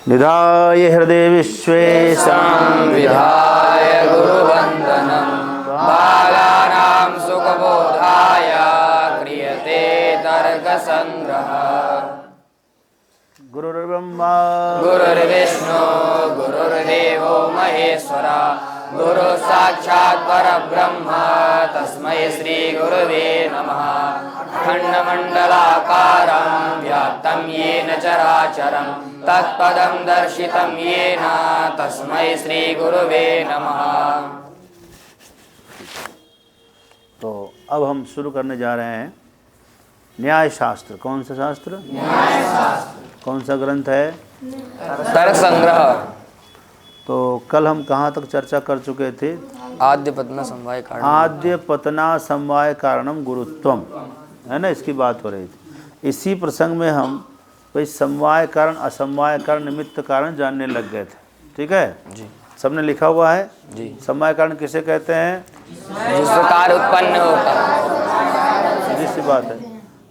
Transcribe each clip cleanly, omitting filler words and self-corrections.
निधाय हृदय विश्वेशं विधाय गुरुवन्दनं बालानां सुखबोधाय क्रियते तर्कसङ्ग्रहः। गुरुर्ब्रह्मा गुरुर्विष्णु गुरुर्देवो महेश्वरा गुरु साक्षात् परब्रह्म तस्मै श्री गुरुवे नमः। खण्डमण्डलाकारं व्याप्तं येन चराचरं तत्पदं दर्शितं येन तस्मै श्री गुरुवे नमः। तो अब हम शुरू करने जा रहे हैं न्याय शास्त्र। कौन सा शास्त्र? न्याय शास्त्र। कौन सा ग्रंथ है? तर्क संग्रह। तो कल हम कहाँ तक चर्चा कर चुके थे? आद्य पतना समवाय कारणम। आद्य पतना समवाय कारणम गुरुत्वम, है ना, इसकी बात हो रही थी। इसी प्रसंग में हम कोई समवाय कारण, असमवाय कारण, निमित्त कारण जानने लग गए थे। ठीक है जी, सबने लिखा हुआ है जी। समवाय कारण किसे कहते हैं? जिससे कार्य उत्पन्न होता है। सीधी सी बात है,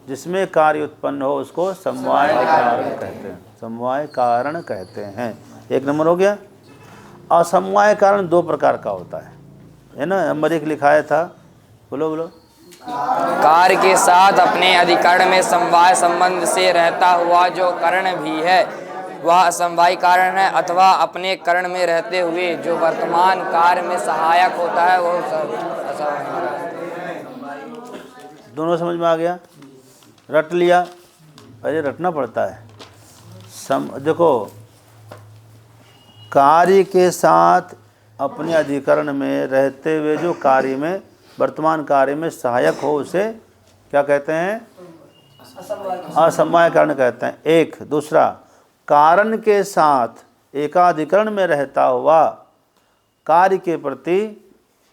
जिसमें कार्य उत्पन्न हो उसको समवाय कारण कहते हैं, समवाय कारण कहते हैं। एक नंबर हो गया। असमवाय कारण दो प्रकार का होता है ना। नंबर एक लिखाया था, बोलो बोलो। कार्य के साथ अपने अधिकरण में समवाय संबंध से रहता हुआ जो कारण भी है वह असमवाय कारण है, अथवा अपने करण में रहते हुए जो वर्तमान कार्य में सहायक होता है वो असमवाय। दोनों समझ में आ गया? रट लिया? पहले रटना पड़ता है। देखो, कार्य के साथ अपने अधिकरण में रहते हुए जो कार्य में, वर्तमान कार्य में सहायक हो उसे क्या कहते हैं? असमवाय कारण कहते हैं। एक। दूसरा, कारण के साथ एकाधिकरण में रहता हुआ कार्य के प्रति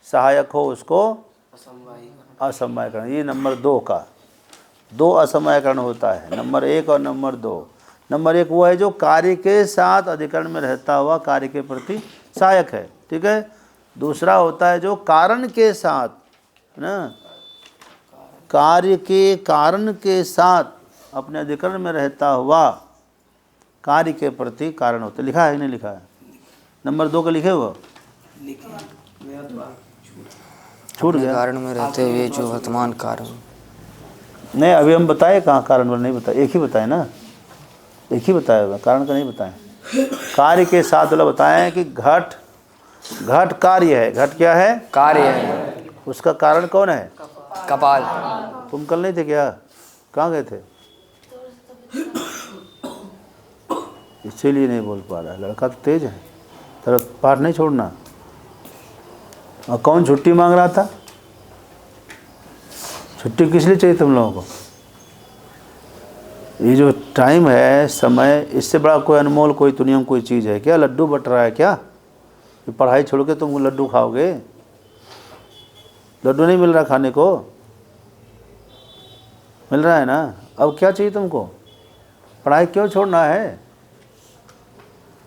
सहायक हो उसको असमवाय कारण। ये नंबर दो का। दो असमवाय कारण होता है, नंबर एक और नंबर दो। नंबर एक वो है जो कार्य के साथ अधिकरण में रहता हुआ कार्य के प्रति सहायक है, ठीक है। दूसरा होता है जो कारण के साथ, ना, कार्य के कारण के साथ अपने अधिकरण में रहता हुआ कार्य के प्रति कारण होता है। लिखा है कि नहीं लिखा है? नंबर दो का लिखे हुआ छूट गया। कारण में रहते हुए जो वर्तमान कारण। नहीं, अभी हम बताए कहाँ कारण वाला नहीं बताए, एक ही बताए ना, एक ही बताया हुआ, कारण का नहीं बताए। कार्य के साथ वाला बताएं कि घट, घट कार्य है। घट क्या है? कार्य है। उसका कारण कौन है? कपाल। तुम कल नहीं थे क्या? कहाँ गए थे? इसीलिए नहीं बोल पा रहा है। लड़का तो तेज है, तेरा पाठ नहीं छोड़ना। और कौन छुट्टी मांग रहा था? छुट्टी किस लिए चाहिए तुम लोगों को? ये जो टाइम है, समय, इससे बड़ा कोई अनमोल कोई दुनिया में कोई चीज़ है क्या? लड्डू बट रहा है क्या? ये पढ़ाई छोड़ के तुम लड्डू खाओगे? लड्डू नहीं मिल रहा खाने को? मिल रहा है ना। अब क्या चाहिए तुमको? पढ़ाई क्यों छोड़ना है?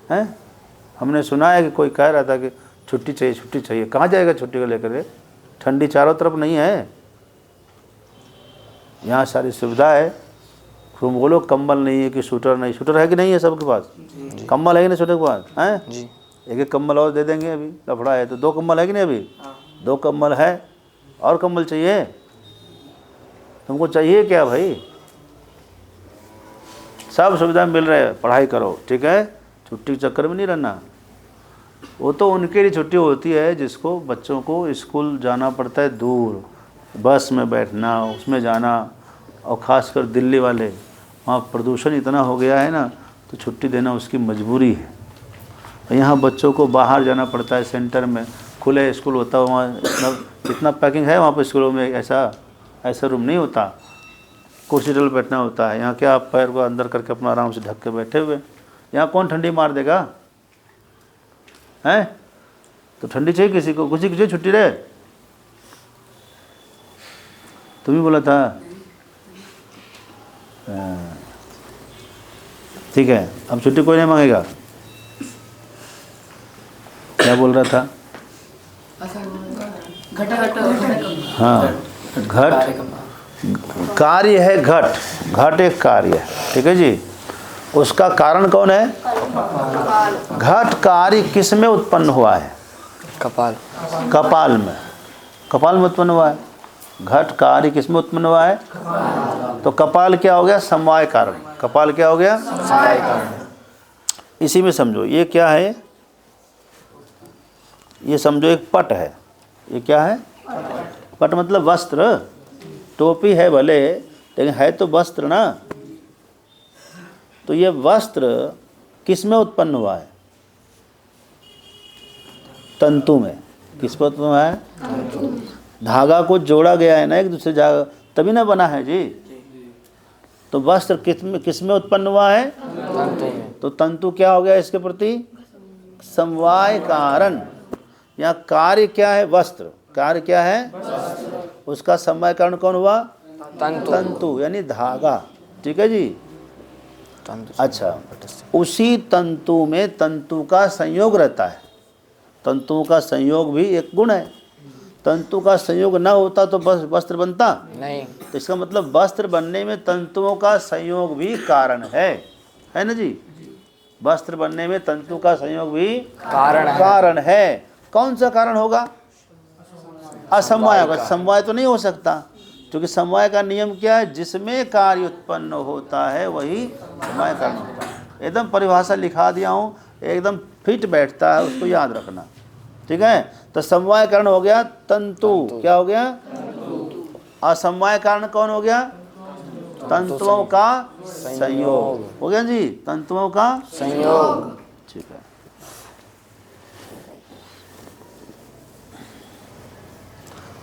हैं? हमने सुना है कि कोई कह रहा था कि छुट्टी चाहिए, छुट्टी चाहिए। कहाँ जाएगा छुट्टी को लेकर? ठंडी चारों तरफ नहीं है, यहाँ सारी सुविधा है। तुम बोलो कंबल नहीं है कि स्वेटर नहीं। स्वेटर है कि नहीं है सबके पास? कंबल है कि नहीं स्वेटर के पास? हैं जी। एक एक कंबल और दे देंगे। अभी लफड़ा है तो दो कंबल है कि नहीं? अभी दो कंबल है, और कंबल चाहिए? तुमको चाहिए क्या भाई? सब सुविधा मिल रहा है, पढ़ाई करो, ठीक है। छुट्टी के चक्कर में नहीं रहना। वो तो उनके लिए छुट्टी होती है जिसको, बच्चों को स्कूल जाना पड़ता है दूर, बस में बैठना, उसमें जाना, और ख़ासकर दिल्ली वाले, वहाँ प्रदूषण इतना हो गया है ना, तो छुट्टी देना उसकी मजबूरी है। यहाँ बच्चों को बाहर जाना पड़ता है, सेंटर में खुले स्कूल होता है, वहाँ इतना पैकिंग है। वहाँ पर स्कूलों में ऐसा रूम नहीं होता, कुर्सी डल बैठना होता है। यहाँ क्या, आप पैर को अंदर करके अपना आराम से ढक के बैठे हुए। यहाँ कौन ठंडी मार देगा? हैं? तो ठंडी चाहिए किसी को, किसी की छुट्टी रहे। तुम ही बोला था। ठीक है, अब छुट्टी कोई नहीं मांगेगा। क्या बोल रहा था? हाँ, घट कार्य है। घट, घट एक कार्य है, ठीक है जी। उसका कारण कौन है? घट कार्य किस में उत्पन्न हुआ है? कपाल। कपाल में। कपाल में उत्पन्न हुआ है। घट कार्य किस में उत्पन्न हुआ है? तो कपाल क्या हो गया? समवाय कारण। कपाल क्या हो गया? समवाय कारण। इसी में समझो ये क्या है, ये समझो एक पट है। ये क्या है? पट मतलब वस्त्र। टोपी है भले, लेकिन है तो वस्त्र ना। तो ये वस्त्र किस में उत्पन्न हुआ है? तंतु में। किस में उत्पन्न हुआ है? धागा को जोड़ा गया है ना एक दूसरे जगह, तभी ना बना है जी। तो वस्त्र किस में उत्पन्न हुआ है? तो तंतु क्या हो गया इसके प्रति? समवाय कारण। यहाँ कार्य क्या है? वस्त्र। कार्य क्या है? उसका समवाय कारण कौन हुआ? तंतु यानी धागा। ठीक है जी। अच्छा, उसी तंतु में तंतु का संयोग रहता है। तंतुओं का संयोग भी एक गुण है। तंतु का संयोग ना होता तो बस वस्त्र बनता नहीं। तो इसका मतलब वस्त्र बनने में तंतुओं का संयोग भी कारण है ना जी। वस्त्र बनने में तंतु का संयोग भी कारण है। कौन सा कारण होगा? असमवाय होगा। समवाय तो नहीं हो सकता, क्योंकि समवाय का नियम क्या है? जिसमें कार्य उत्पन्न होता है वही समवाय कारण होता है। एकदम परिभाषा लिखा दिया हूँ, एकदम फिट बैठता है, उसको याद रखना। ठीक है। तो समवाय कारण हो गया तंतु। क्या हो गया? असमवाय कारण कौन हो गया? तंतुओं का संयोग हो गया जी। तंतुओं का संयोग। ठीक है।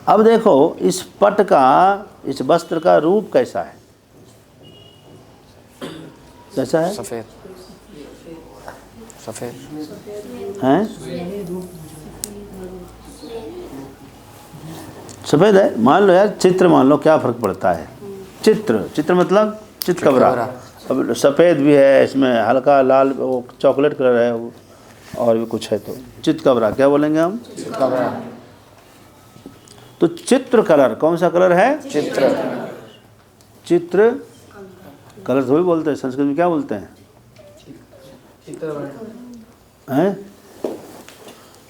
अब देखो इस पट का, इस वस्त्र का रूप कैसा है? कैसा है? सफेद। सफेद हैं? सफेद है। मान लो यार, चित्र मान लो, क्या फर्क पड़ता है? चित्र मतलब चितकबरा। अब सफ़ेद भी है, इसमें हल्का लाल वो चॉकलेट कलर है, और भी कुछ है। तो चितकबरा क्या बोलेंगे हम? चितकबरा। तो चित्र कलर कौन सा कलर है? चित्र कलर तो भी बोलते हैं। संस्कृत में क्या बोलते हैं?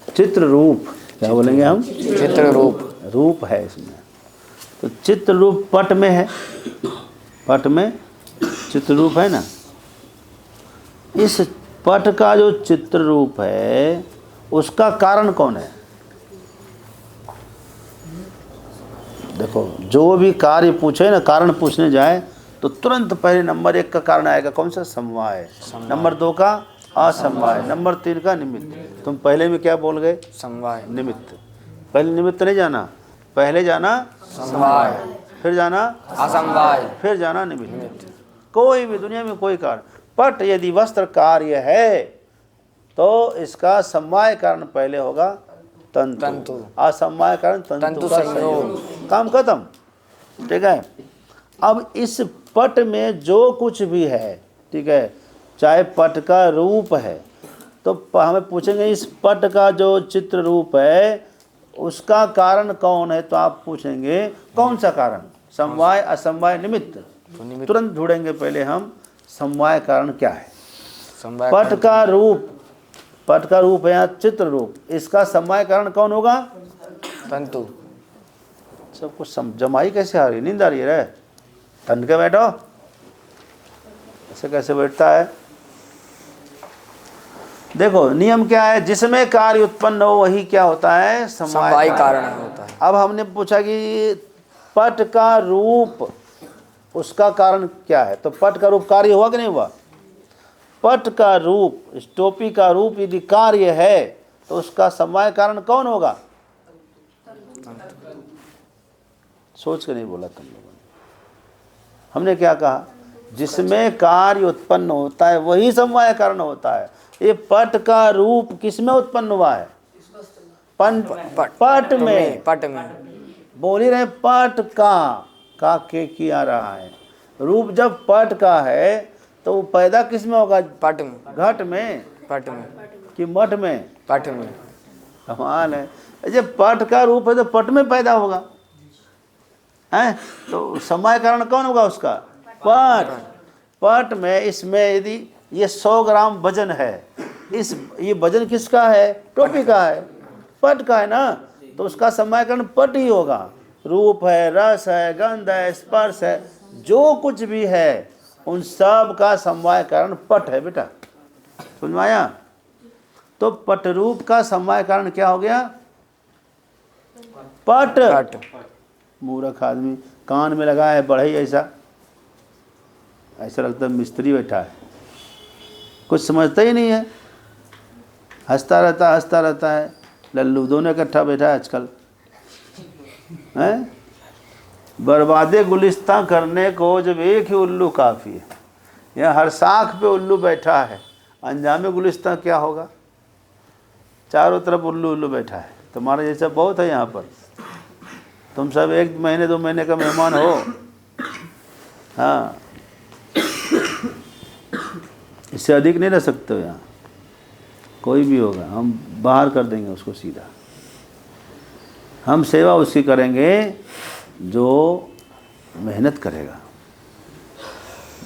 चित्र रूप। क्या बोलेंगे हम? चित्र रूप। रूप है इसमें। तो चित्र रूप पट में है। पट में चित्र रूप है ना। इस पट का जो चित्र रूप है उसका कारण कौन है? देखो, जो भी कार्य पूछे ना, कारण पूछने जाए तो तुरंत पहले नंबर 1 का कारण आएगा कौन सा? समवाय। नंबर 2 का असमवाय। नंबर 3 का निमित्त। तुम पहले में क्या बोल गए? समवाय। निमित्त। पहले निमित्त नहीं जाना, पहले जाना समवाय, फिर जाना असमवाय, फिर जाना निमित्त। कोई भी दुनिया में कोई कारण, पट यदि वस्त्र कार्य है तो इसका समवाय कारण पहले होगा तंतु। असमवाय कारण तंतु का संयोग। काम खत्म। ठीक है। अब इस पट में जो कुछ भी है, ठीक है, चाहे पट का रूप है, तो हमें पूछेंगे इस पट का जो चित्र रूप है उसका कारण कौन है? तो आप पूछेंगे कौन सा कारण? समवाय, असमवाय, निमित्त। तुरंत ढूंढेंगे पहले हम समवाय कारण क्या है। पट का रूप है यहाँ चित्र रूप, इसका समवाय कारण कौन होगा? तंतु। सब कुछ जमाई कैसे आ रही? नींद आ रही है? ठंड के बैठो, ऐसे कैसे बैठता है? देखो नियम क्या है? जिसमें कार्य उत्पन्न हो वही क्या होता है? समवाय कारण होता है। अब हमने पूछा कि पट का रूप, उसका कारण क्या है? तो पट का रूप कार्य हुआ कि नहीं हुआ? पट का रूप, इस टोपी का रूप यदि कार्य है तो उसका समवाय कारण कौन होगा? सोच के नहीं बोला तुम लोगों ने। हमने क्या कहा? जिसमें कार्य उत्पन्न होता है वही समवाय कारण होता है। ये पट का रूप किस में उत्पन्न हुआ है? पट में। पट में बोल ही रहे पट का के किया रहा है। रूप जब पट का है तो वो पैदा किस में होगा? पट में। घट में। पट में कि मठ में? पट में। कमाल है। जब पट का रूप है तो पट में पैदा होगा तो समवाय कारण कौन होगा उसका? पट में। इसमें यदि ये 100 ग्राम वजन है। ये वजन किसका है? टोपी का है, पट का है ना, तो उसका समवायकरण पट ही होगा। रूप है, रस है, गंध है, स्पर्श है, जो कुछ भी है उन सब का समवायकरण पट है बेटा, समझ में आया? तो पट रूप का समवायकरण क्या हो गया? पट। मूर्ख आदमी कान में लगा है बढ़ई, ऐसा लगता है मिस्त्री बैठा है, कुछ समझता ही नहीं है, हंसता रहता है। लल्लू दोनों इकट्ठा बैठा है आजकल, हैं? बर्बादे गुलिस्तां करने को जब एक ही उल्लू काफ़ी है। यहाँ हर साख पे उल्लू बैठा है, अंजामे गुलिस्तां क्या होगा? चारों तरफ उल्लू बैठा है। तुम्हारा जैसा बहुत है यहाँ पर, तुम सब 1 महीने 2 महीने का मेहमान हो। हाँ, इससे अधिक नहीं रह सकते हो यहाँ, कोई भी होगा हम बाहर कर देंगे उसको सीधा। हम सेवा उसकी करेंगे जो मेहनत करेगा।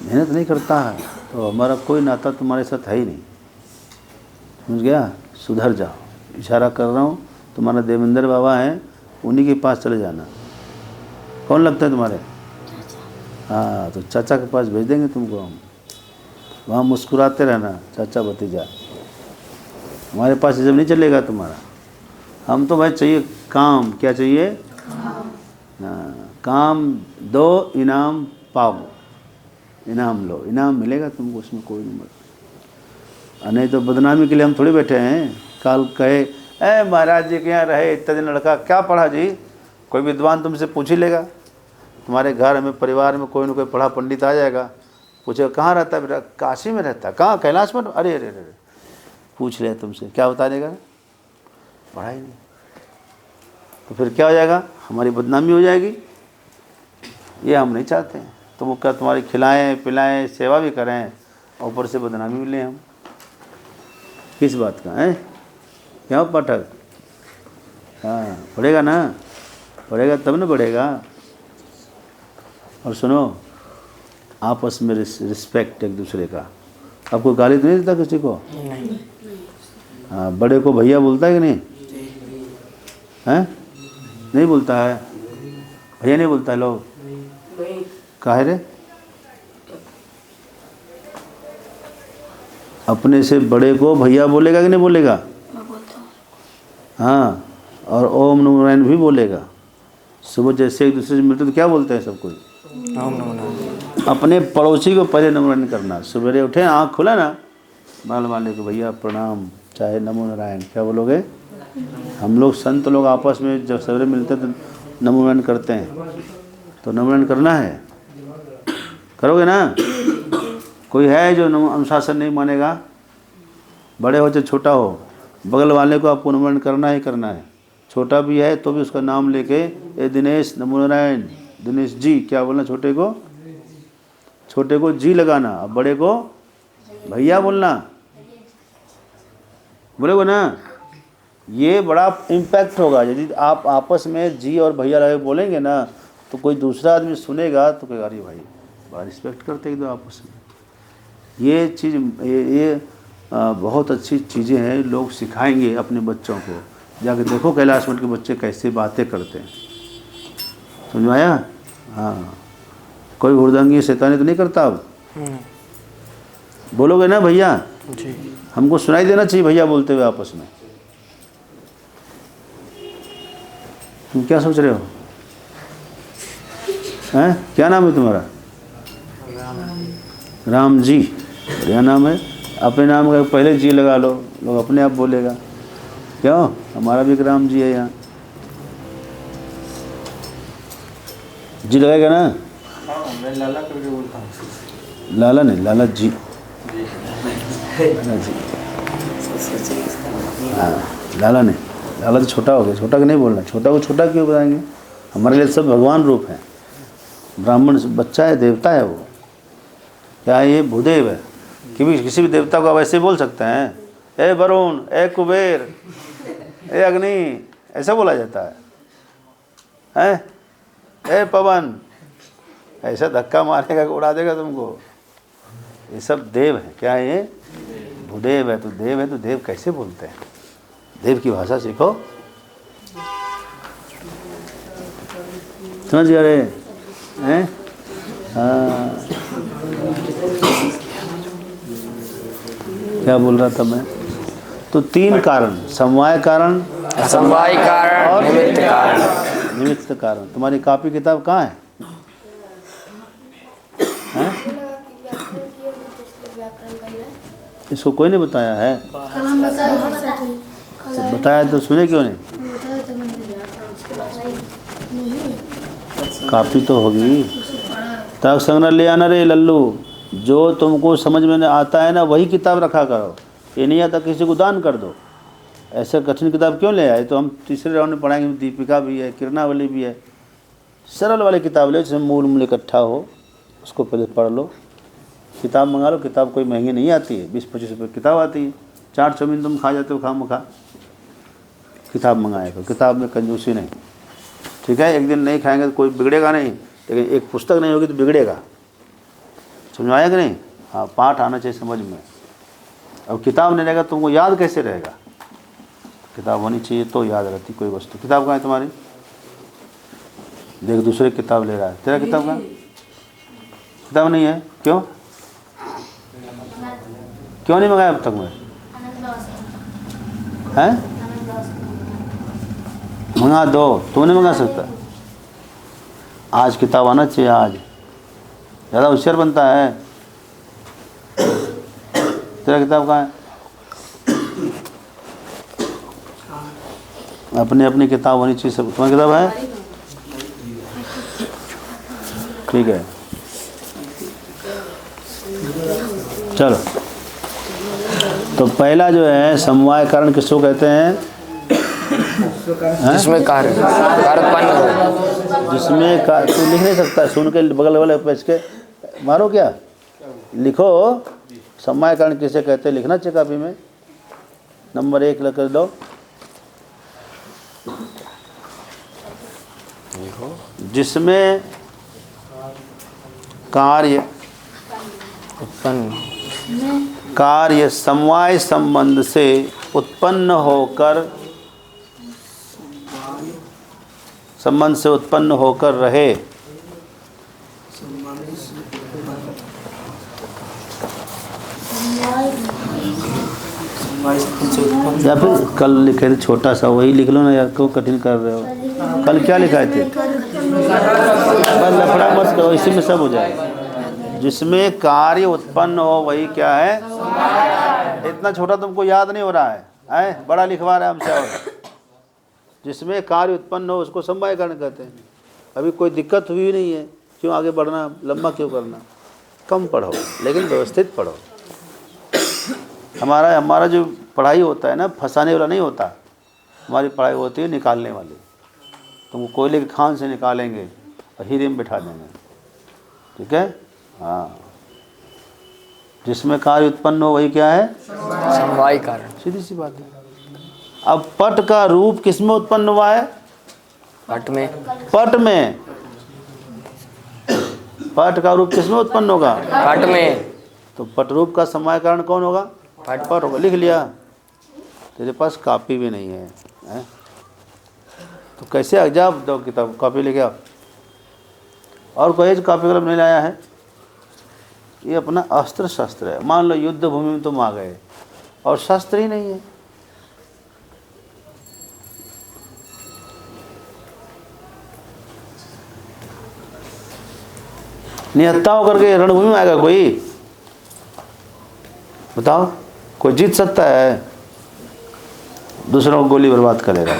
मेहनत नहीं करता है तो हमारा कोई नाता तुम्हारे साथ है ही नहीं, समझ गया? सुधर जाओ, इशारा कर रहा हूँ। तुम्हारा देवेंद्र बाबा हैं, उन्हीं के पास चले जाना। कौन लगता है तुम्हारे? हाँ, तो चाचा के पास भेज देंगे तुमको हम, वहाँ मुस्कुराते रहना, चाचा भतीजा। हमारे पास जब नहीं चलेगा तुम्हारा। हम तो भाई चाहिए काम, क्या चाहिए? हाँ, काम दो, इनाम पाओ, इनाम लो, इनाम मिलेगा तुमको, उसमें कोई नहीं मत। नहीं तो बदनामी के लिए हम थोड़ी बैठे हैं। कल कहे ए महाराज जी के यहाँ रहे इतना दिन लड़का, क्या पढ़ा जी? कोई विद्वान तुमसे पूछ ही लेगा। तुम्हारे घर में परिवार में कोई ना कोई पढ़ा पंडित आ जाएगा, पूछेगा कहाँ रहता है बेटा? काशी में रहता है। कहाँ? कैलाश में? अरे अरे अरे, पूछ ले तुमसे, क्या बता देगा? पढ़ा ही नहीं। तो फिर क्या हो जाएगा? हमारी बदनामी हो जाएगी। ये हम नहीं चाहते हैं। तुम क्या तुम्हारी खिलाएं पिलाएं सेवा भी करें, ऊपर से बदनामी मिले हम, किस बात का है? क्या पाठक? हाँ, पढ़ेगा ना, पढ़ेगा तब ना बढ़ेगा। और सुनो, आपस में रिस्पेक्ट एक दूसरे का। आपको गाली तो नहीं देता किसी को? हाँ, बड़े को भैया बोलता है कि नहीं? हैं? नहीं बोलता है, भैया नहीं बोलता है लोग, काहे रे? अपने से बड़े को भैया बोलेगा कि नहीं बोलेगा? हाँ, और ओम नमो नारायण भी बोलेगा। सुबह जैसे एक दूसरे से मिलते तो क्या बोलते हैं सब कोई? ओम नमो नारायण। अपने पड़ोसी को पहले नमो नारायण करना। सवेरे उठे, आँख खुला ना, बाल वाले को भैया प्रणाम, चाहे नमो नारायण, क्या बोलोगे? हम लोग संत लोग आपस में जब सवेरे मिलते हैं तो नमो नारायण करते हैं। तो नमो नारायण करना है, करोगे ना? कोई है जो अनुशासन नहीं मानेगा? बड़े हो चाहे छोटा हो, बगल वाले को आपको नमो नारायण करना ही करना है। छोटा भी है तो भी उसका नाम लेके, ए दिनेश नमो नारायण, दिनेश जी, क्या बोलना? छोटे को जी लगाना, अब बड़े को भैया बोलना, बोलोगे ना? ये बड़ा इम्पैक्ट होगा। यदि आप आपस में जी और भैया लगे बोलेंगे ना, तो कोई दूसरा आदमी सुनेगा तो कहेगा अरे भाई बड़ा रिस्पेक्ट करते हैं आपस में। ये चीज़ ये बहुत अच्छी चीज़ें हैं, लोग सिखाएंगे अपने बच्चों को। जाकर देखो कैलाश मठ के बच्चे कैसे बातें करते हैं, समझ में आया? हाँ, कोई हुड़दंगी शैतानी तो नहीं करता। अब बोलोगे ना भैया? जी। हमको सुनाई देना चाहिए भैया बोलते हुए आपस में। तुम क्या सोच रहे हो? हैं? क्या नाम है तुम्हारा? राम जी, बढ़िया नाम है। अपने नाम का पहले जी लगा लो, लोग अपने आप बोलेगा। क्यों? हमारा भी एक राम जी है यहाँ, जी लगेगा ना? मैं लाला करके बोलता हूँ। लाला नहीं, लाला जी, लाला जी। हाँ, लाला नहीं, लाला तो छोटा हो गया, छोटा को नहीं बोलना। छोटा को छोटा क्यों बताएंगे? हमारे लिए सब भगवान रूप हैं। ब्राह्मण बच्चा है, देवता है वो। क्या है ये? भूदेव है। किसी भी देवता को आप ऐसे बोल सकते हैं, ए वरुण, ए कुबेर, ए अग्नि, ऐसा बोला जाता है? ए पवन, ऐसा धक्का मारेगा कि उड़ा देगा तुमको। ये सब देव है। क्या है ये? भूदेव है। तो देव है तो देव कैसे बोलते हैं? देव की भाषा सीखो। समझ गए हैं? हाँ। क्या बोल रहा था मैं? तो 3 कारण, समवाय कारण, असमवाय कारण और निमित्त कारण। निमित्त कारण। तुम्हारी कॉपी किताब कहाँ है? हैं? इसको कोई नहीं बताया है? तो बताया तो सुने क्यों नहीं? कॉपी तो होगी। तक संग्रह ले आना रे लल्लू, जो तुमको समझ में आता है ना वही किताब रखा करो। ये नहीं आता किसी को दान कर दो। ऐसे कठिन किताब क्यों ले आए? तो हम तीसरे राउंड में पढ़ाएंगे। दीपिका भी है, किरणावली भी है। सरल वाली किताब ले जिसमें मूल इकट्ठा हो, उसको पहले पढ़ लो। किताब मंगा लो। किताब कोई महंगी नहीं आती है, 20-25 रुपये किताब आती है। 4 चाउमीन तुम खा जाते हो खामखा। किताब मंगाए तो किताब में कंजूसी नहीं, ठीक है? एक दिन नहीं खाएंगे तो कोई बिगड़ेगा नहीं, लेकिन एक पुस्तक नहीं होगी तो बिगड़ेगा। समझ आया कि नहीं? हाँ, पाठ आना चाहिए समझ में। अब किताब नहीं रहेगा तुमको याद कैसे रहेगा? किताब होनी चाहिए तो याद रहती कोई वस्तु। किताब कहाँ है तुम्हारी? देख, दूसरे किताब ले रहा है। तेरा किताब कहाँ? किताब नहीं है। क्यों क्यों नहीं मंगाया अब तक में? हैं? मंगा दो। तू नहीं मंगा सकता? आज किताब आना चाहिए। आज ज़्यादा होशियार बनता है। तेरा किताब कहाँ है? अपनी अपनी किताब होनी चाहिए सब। तुम्हारी किताब है? ठीक है, चलो। तो पहला जो है समवाय कारण किसको कहते हैं? जिसमें कार्य उत्पन्न हो। जिसमें तू लिख नहीं सकता, सुन के बगल वाले पेज के मारो। क्या लिखो? समवाय कारण किसे कहते हैं? लिखना चाहिए कॉपी में। नंबर 1 लिख दो। जिसमें कार्य समवाय संबंध से उत्पन्न होकर रहे। या फिर कल लिखे थे छोटा सा, वही लिख लो ना यार, क्यों कठिन कर रहे हो? कल क्या लिखाए थे? बस लफड़ा मत करो, इसी में सब हो जाएगा। जिसमें कार्य उत्पन्न हो वही क्या है? इतना छोटा तुमको याद नहीं हो रहा है? बड़ा लिखवा रहा है हमसे। और जिसमें कार्य उत्पन्न हो उसको समवाय कारण कहते हैं। अभी कोई दिक्कत हुई नहीं है, क्यों आगे बढ़ना, लंबा क्यों करना? कम पढ़ो लेकिन व्यवस्थित पढ़ो। हमारा जो पढ़ाई होता है ना, फंसाने वाला नहीं होता। हमारी पढ़ाई होती है निकालने वाली। तुमको कोयले की खान से निकालेंगे और हीरे में बिठा देंगे, ठीक है? हाँ, जिसमें कार्य उत्पन्न हो वही क्या है? समवाय कारण। सीधी सी बात है। अब पट का रूप किसमें उत्पन्न हुआ है? पट में। पट का रूप किसमें उत्पन्न होगा? पट में। तो पट रूप का समवाय कारण कौन होगा? पट होगा। लिख लिया? तेरे पास कॉपी भी नहीं है, हैं? तो कैसे अजाब दो किताब, कॉपी लेके आओ। और कोई कॉपी कलम नहीं लाया है? ये अपना अस्त्र शस्त्र है। मान लो युद्ध भूमि में तुम आ गए और शस्त्र ही नहीं है, निहत्था होकर के रणभूमि में आएगा कोई? बताओ, कोई जीत सकता है? दूसरों को गोली बर्बाद करेगा।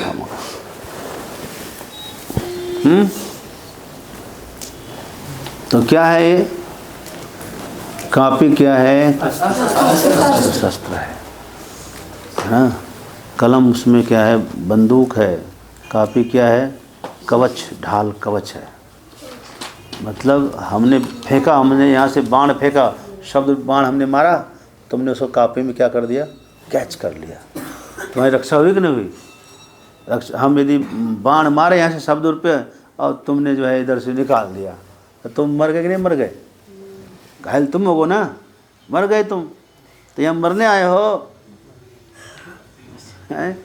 तो क्या है ये? कॉपी क्या है? शस्त्र है। हाँ, कलम उसमें क्या है? बंदूक है। कॉपी क्या है? कवच, ढाल कवच है। मतलब हमने फेंका, हमने यहाँ से बाण फेंका, शब्द बाण हमने मारा, तुमने उसको कॉपी में क्या कर दिया? कैच कर लिया। तुम्हारी रक्षा हुई कि नहीं हुई? हम यदि बाण मारे यहाँ से शब्द पे और तुमने जो है इधर से निकाल दिया, तो तुम मर गए कि नहीं मर गए? घायल तुम होगो ना। मर गए तुम, तो यहाँ मरने आए हो हैं?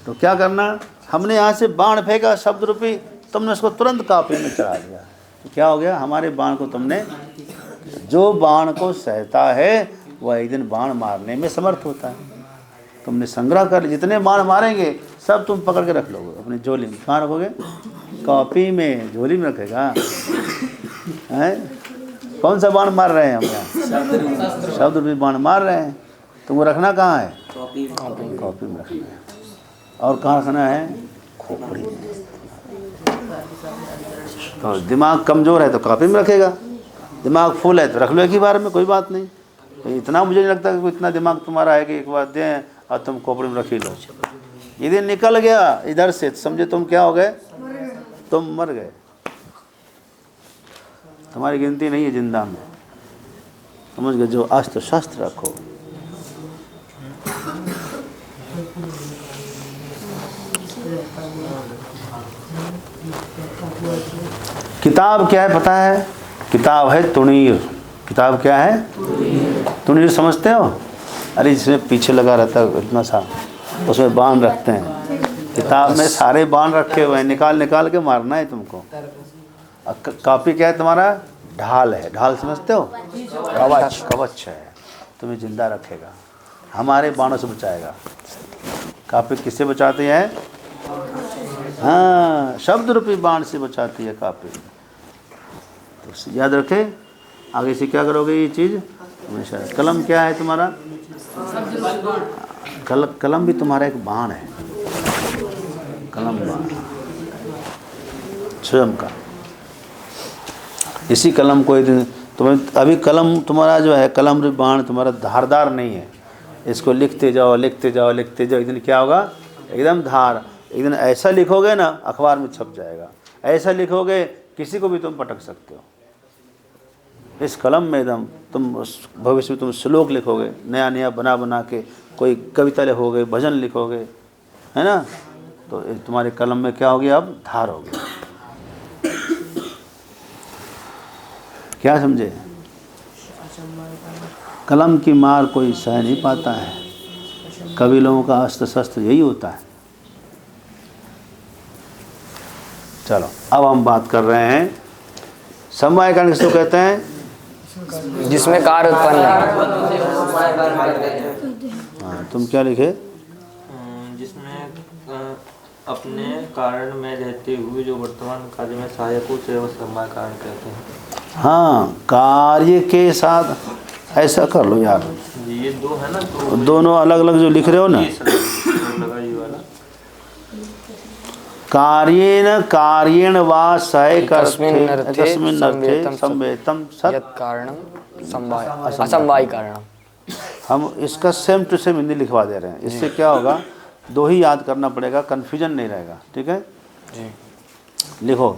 तो क्या करना, हमने यहाँ से बाण फेंका शब्द रूपी, तुमने उसको तुरंत कापी में चढ़ा दिया। तो क्या हो गया, हमारे बाण को तुमने, जो बाण को सहता है वह एक दिन बाण मारने में समर्थ होता है। तुमने संग्रह कर, जितने बाण मारेंगे सब तुम पकड़ के रख लोगे अपनी झोली में। कहाँ रखोगे, कॉपी में, झोली में रखेगा हैं? कौन सा बाण मार रहे हैं हम यहाँ, शब्द रूपी बाण मार रहे हैं। तुमको रखना कहाँ है, कॉपी में रखना है। और कहाँ रखना है, खोपड़ी में। तो दिमाग कमज़ोर है तो कॉपी में रखेगा, दिमाग फुल है तो रख लो एक ही बार में, कोई बात नहीं। तो इतना मुझे नहीं लगता कि इतना दिमाग तुम्हारा है कि एक बार दें और तुम खोपड़ी में रख ही लो। यदि निकल गया इधर से तो समझे तुम क्या हो गए, तुम मर गए, तुम्हारी गिनती नहीं है जिंदा में। समझ गए, जो अस्त्र शस्त्र रखो। किताब क्या है पता है, किताब है तुणीर। किताब क्या है, तुणीर समझते हो, अरे जिसमें पीछे लगा रहता है इतना सा, उसमें बाण रखते हैं। किताब में सारे बाण रखे हुए हैं, निकाल निकाल के मारना है तुमको। कॉपी क्या है तुम्हारा, ढाल है। ढाल समझते हो, कवच, कवच है, तुम्हें जिंदा रखेगा, हमारे बाणों से बचाएगा। कॉपी किससे बचाती है, हाँ, शब्द रूपी बाण से बचाती है कॉपी। तो याद रखे, आगे से क्या करोगे ये चीज़ हमेशा। कलम क्या है तुम्हारा, कलम भी तुम्हारा एक बाण है, कलम बाण स्वयं का। इसी कलम को एक दिन तुम्हें, अभी कलम तुम्हारा जो है, कलम रूपी बाण तुम्हारा धारदार नहीं है। इसको लिखते जाओ लिखते जाओ लिखते जाओ, एक दिन क्या होगा, एकदम धार। एक दिन ऐसा लिखोगे ना, अखबार में छप जाएगा। ऐसा लिखोगे किसी को भी तुम पटक सकते हो। इस कलम में एकदम तुम भविष्य में तुम श्लोक लिखोगे, नया नया बना बना के, कोई कविता लिखोगे, भजन लिखोगे, है ना। तो तुम्हारे कलम में क्या हो गया, अब धार हो गया। क्या समझे, कलम की मार कोई सह नहीं पाता है। कवि लोगों का अस्त्र शस्त्र यही होता है। चलो अब हम बात कर रहे हैं समवाय कारण किसको कहते हैं, जिसमें कार्य उत्पन्न है। हाँ, तुम क्या लिखे, जिसमें अपने कारण में रहते हुए जो वर्तमान कार्य में सहायक हो, उसे समवाय कारण कहते हैं। हाँ, कार्य के साथ, ऐसा कर लो यार, ये दो है ना, तो दोनों अलग अलग जो लिख रहे हो ना, कार्येन कार्येण वा तस्मिन् अर्थे संवेतम सत् यत् कारणं समवाय असमवाय कारणं। हम इसका सेम टू सेम हिंदी लिखवा दे रहे हैं। इससे क्या होगा, दो ही याद करना पड़ेगा, कन्फ्यूजन नहीं रहेगा। ठीक है जी, लिखो,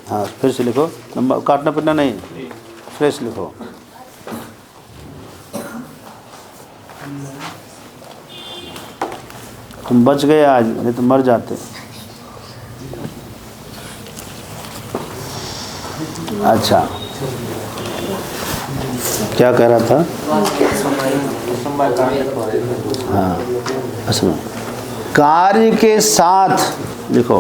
हाँ फिर से लिखो, नंबर काटना पीटना नहीं, फ्रेश लिखो। तुम बच गए आज, नहीं तो मर जाते। अच्छा, क्या कह रहा था, हाँ सुनो, कार्य के साथ लिखो,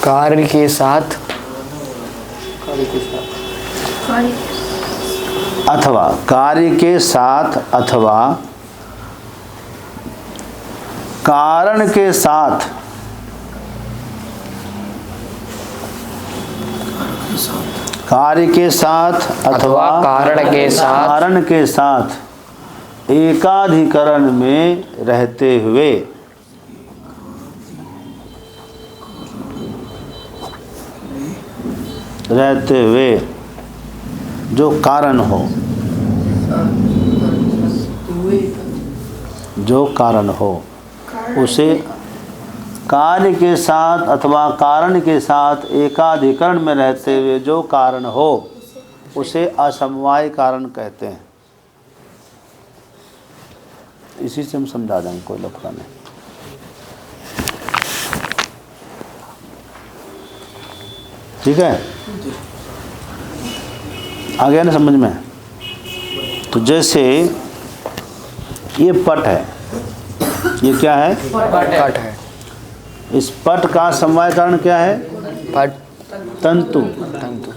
कार्य के साथ अथवा, कार्य के साथ अथवा कारण के साथ, कार्य के साथ अथवा कारण के साथ एकाधिकरण में रहते हुए, जो कारण हो, जो कारण हो उसे, कार्य के साथ अथवा कारण के साथ एकाधिकरण में रहते हुए जो कारण हो उसे असमवाय कारण कहते हैं। इसी से हम समझा देंगे, कोई लफड़ा नहीं। ठीक है, आ गया ना समझ में। तो जैसे ये पट है, ये क्या है? पट है। इस पट का समवाय कारण क्या है? पट तंतु। तंतु।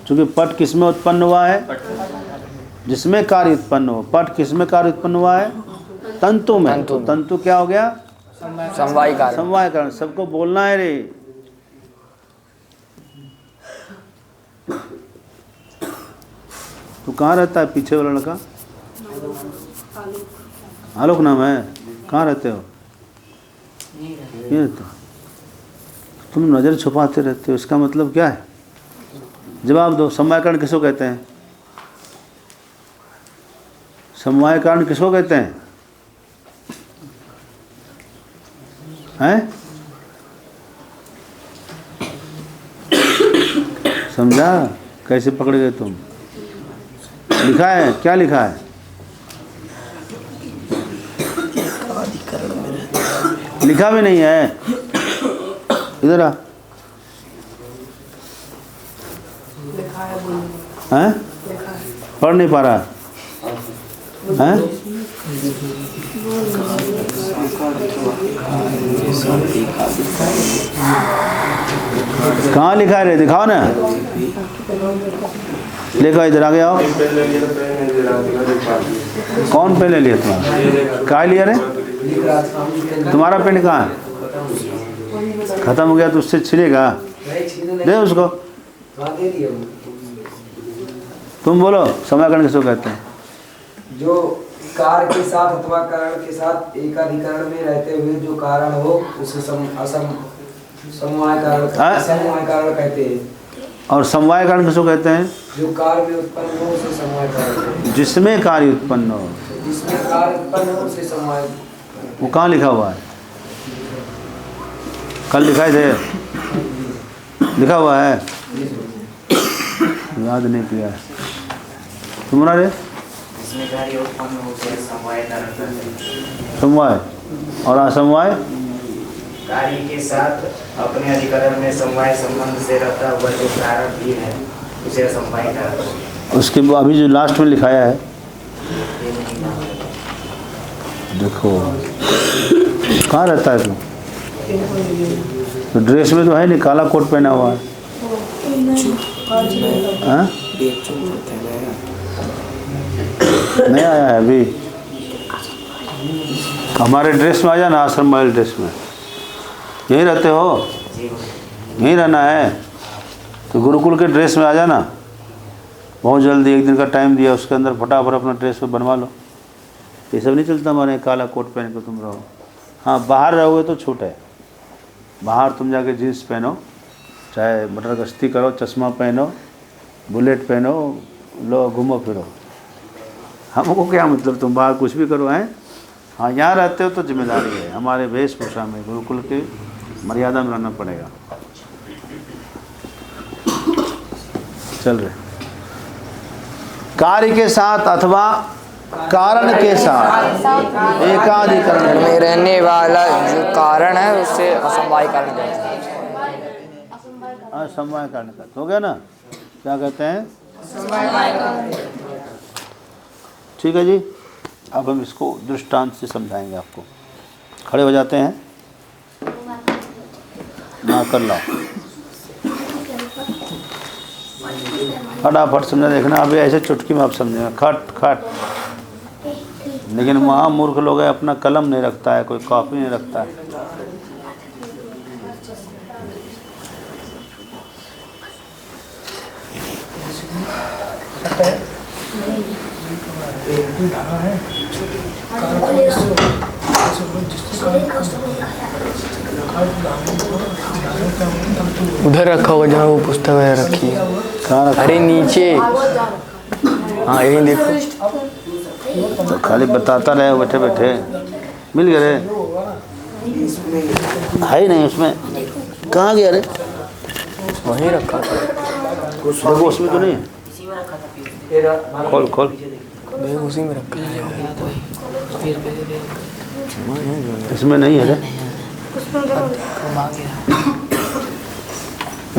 क्योंकि पट किसमें उत्पन्न हुआ है? जिसमें कार्य उत्पन्न हो। पट किसमें कार्य उत्पन्न हुआ है? तंतु में। तंतु तो में। तंतु क्या हो गया? समवाय कारण। समवाय कारण। सबको बोलना है रे। तू कहाँ रहता है पीछे वाला लड़का? आलोक नाम है। कहाँ रहते हो? ये रहते हो। तुम नज़र छुपाते रहते हो, इसका मतलब क्या है? जवाब दो। समवाय कारण किसको कहते हैं? समवाय कारण किसको कहते हैं? हैं? समझा? कैसे पकड़ गए तुम? लिखा है, क्या लिखा है? लिखा भी नहीं है। इधर आ। हैं? पढ़ नहीं पा रहा हैं? कहाँ लिखा है रे? दिखाओ ना। देखो इधर आ गया हो। कौन पेन ले लिया तुम्हारा? कहाँ लिया रे? तुम्हारा पेन कहाँ है? खत्म हो गया तो उससे छिलेगा। दे उसको। तुम बोलो समवाय कारण किसको कहते हैं? जो कार के साथ अथवा कारण के साथ एकाधिकरण में रहते हुए जो कारण हो उसे समवाय कारण कहते हैं। और समवाय कारण किसको कहते हैं? जो कार्य में उत्पन्न हो उसे समवाय कारण कहते हैं। जिसमें कार्य उत्पन्न हो। जिसमें कार्य उत्पन्न हो उसे समवाय। वो कहाँ लिखा हुआ है? कल दिखाई दे। लिखा हुआ है? याद नहीं किया है। तुम्हारा रे? जिसमें कार्य उत्पन्न हो उसे समवाय कारण कहते हैं। समवाय। और असमवाय? कार्य के साथ अपने अधिकरण में समवाय संबंध से रहता हुआ जो कारण भी है उसे असमवाय कारण कहते हैं। उसके अभी जो लास्ट में लिखाया है देखो। कहाँ रहता है तू? तो ड्रेस में तो है नहीं, काला कोट पहना हुआ है। हाँ? नहीं आया है अभी। हमारे ड्रेस में आ जाना, आश्रम वाले ड्रेस में। यहीं रहते हो? यहीं रहना है तो गुरुकुल के ड्रेस में आ जाना। बहुत जल्दी, एक दिन का टाइम दिया, उसके अंदर फटाफट अपना ड्रेस में बनवा लो। ये सब नहीं चलता हमारे। काला कोट पहन के तुम रहो। हाँ, बाहर रहोगे तो छूट है। बाहर तुम जाके जीन्स पहनो, चाहे मटर गश्ती करो, चश्मा पहनो, बुलेट पहनो, लो घूमो फिरो। हमको क्या मतलब, तुम बाहर कुछ भी करो हैं। हाँ, यहाँ रहते हो तो जिम्मेदारी है। हमारे वेशभूषा में गुरुकुल की मर्यादा में रहना पड़ेगा। चल रहे कार्य के साथ अथवा कारण के साथ एकाधिकरण में रहने वाला जो कारण है उसे असमवाय कारण कहते हैं। असमवाय कारण कहते हो गया ना? क्या कहते हैं? ठीक है जी। अब हम इसको दृष्टांत से समझाएंगे आपको। खड़े हो जाते हैं ना, कर लाओ फटाफट समझा। देखना अभी ऐसे चुटकी में आप समझेंगे खट खट। लेकिन वहाँ मूर्ख लोग है, अपना कलम नहीं रखता है, कोई कॉपी नहीं रखता है। उधर रखा होगा जहाँ वो पुस्तक है रखी है। कहाँ रखा? अरे नीचे। हाँ यही देखो। तो खाली बताता रहे बैठे बैठे। मिल गए रे? है ही नहीं उसमें। कहाँ गया रे? वहीं रखा था। देखो उसमें तो नहीं है। खोल खोल। देख उसी में रखा है। इसमें नहीं है रे।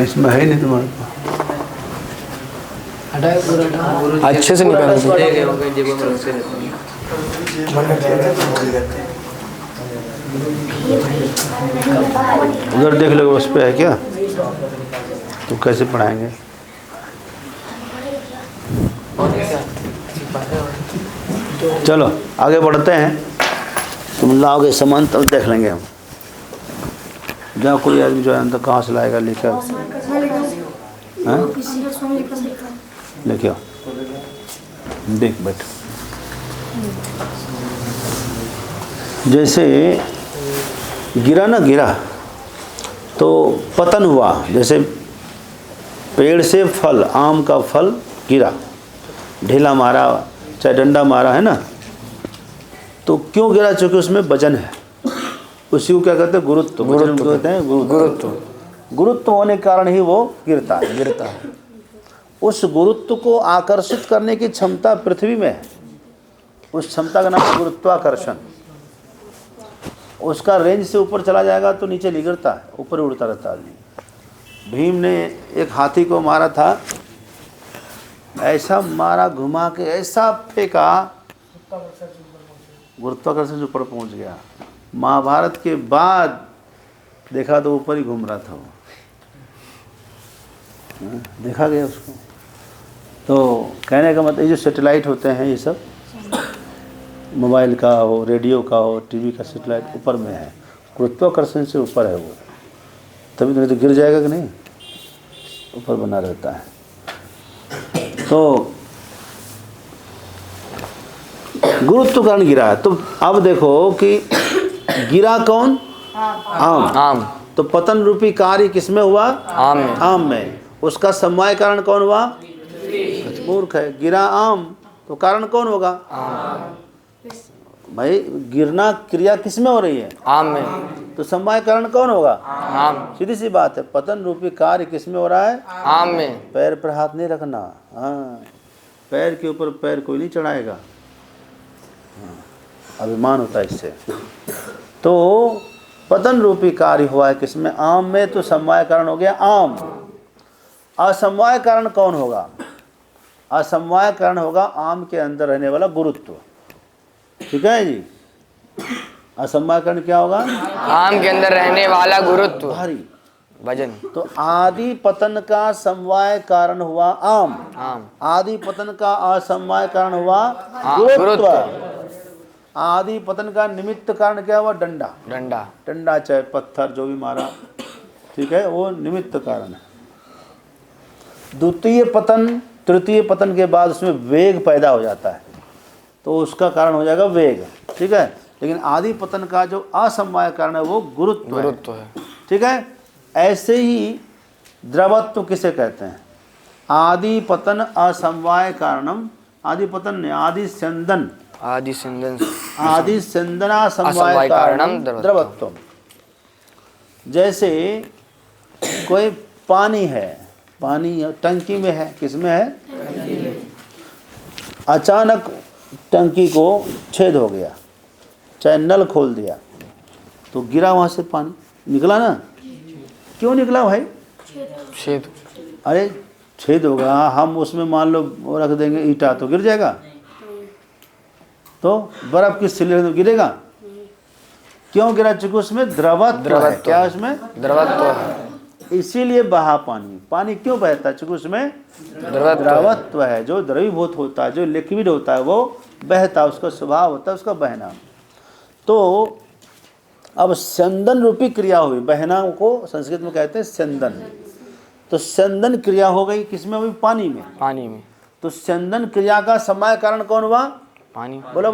इसमें है नहीं तुम्हारे पास। अच्छे से निकाल दो। जेबों में रखते रहते हैं। उधर देख लो उस पे है क्या, तो कैसे पढ़ाएंगे। चलो आगे बढ़ते हैं, तुम लाओगे सामान तब देख लेंगे हम। जहाँ कोई आदमी जो है तो कहाँ से लाएगा लेकर, लेके आओ, देख बैठ। जैसे गिरा ना, गिरा तो पतन हुआ। जैसे पेड़ से फल, आम का फल गिरा, ढेला मारा चाहे डंडा मारा है ना, तो क्यों गिरा? चूँकि उसमें वजन है, उसी को क्या कहते हैं? गुरुत्व। गुरुत्व कहते हैं, गुरुत्व। गुरुत्व होने के कारण ही वो गिरता है। उस गुरुत्व को आकर्षित करने की क्षमता पृथ्वी में है। उस क्षमता का नाम है गुरुत्वाकर्षण। उसका रेंज से ऊपर चला जाएगा तो नीचे नहीं गिरता है, ऊपर उड़ता रहता है। भीम ने एक हाथी को मारा था, ऐसा मारा घुमा के, ऐसा फेंका, गुरुत्वाकर्षण से ऊपर पहुंच गया। महाभारत के बाद देखा तो ऊपर ही घूम रहा था वो, देखा गया उसको। तो कहने का मतलब ये जो सैटेलाइट होते हैं, ये सब मोबाइल का हो, रेडियो का हो, टीवी का सैटेलाइट ऊपर में है, गुरुत्वाकर्षण से ऊपर है वो, तभी तो नहीं तो गिर जाएगा कि नहीं, ऊपर बना रहता है। तो गुरुत्व कारण गिरा है। तो अब देखो कि गिरा कौन? आम। तो पतन रूपी कार्य किसमें हुआ? आम में। उसका समवाय कारण कौन हुआ? मूर्ख है। गिरा आम, तो कारण कौन होगा? भाई गिरना क्रिया किसमें हो रही है? आम में। तो समवाय कारण कौन होगा? आम। सीधी सी बात है। पतन रूपी कार्य किसमें हो रहा है? आम में। पैर पर हाथ नहीं रखना। हाँ, पैर के ऊपर पैर कोई नहीं चढ़ाएगा, अभिमान होता है इससे। तो पतन रूपी कार्य हुआ है किसमें? आम में। तो समवाय कारण हो गया आम। असमवाय कारण कौन होगा? असमवाय कारण होगा आम के अंदर रहने वाला गुरुत्व। ठीक है जी। असमवाय कारण क्या होगा? आम के अंदर रहने वाला गुरुत्व, भारी वजन। तो आदि पतन का समवाय कारण हुआ आम। आदि पतन का असमवाय कारण हुआ गुरुत्व। आदि पतन का निमित्त कारण क्या हुआ? डंडा चाहे पत्थर जो भी मारा, ठीक है, वो निमित्त कारण है। द्वितीय पतन, तृतीय पतन के बाद उसमें वेग पैदा हो जाता है, तो उसका कारण हो जाएगा वेग। ठीक है। लेकिन आदि पतन का जो असमवाय कारण है वो गुरुत्व है। ठीक है। ऐसे ही द्रवत्व किसे कहते हैं? आदि पतन असमवाय कारणम, आदि पतन ने आदि स्यंदना समवाय कारणम द्रवत्व। जैसे कोई पानी है, पानी टंकी में है, किसमें है? अचानक टंकी को छेद हो गया, चाहे नल खोल दिया, तो गिरा वहाँ से पानी, निकला ना? क्यों निकला भाई? छेद। अरे छेद होगा, हम उसमें मान लो रख देंगे ईंटा तो गिर जाएगा, तो बर्फ की सिले तो गिरेगा। क्यों गिरा? चूंकि उसमें द्रवत्व है। क्या उसमें? द्रवत्व है, इसीलिए बहा पानी क्यों बहता है? चूंकि उसमें द्रवत्व है। जो द्रवीभूत होता है, जो लिक्विड होता है, वो बहता है, उसका स्वभाव होता है उसका बहना। तो अब स्यंदन रूपी क्रिया हुई, बहना को संस्कृत में कहते हैं स्यंदन। तो स्यंदन क्रिया हो गई किसमें हुई? पानी में। तो स्यंदन क्रिया का समय कारण कौन हुआ? पानी। बोलो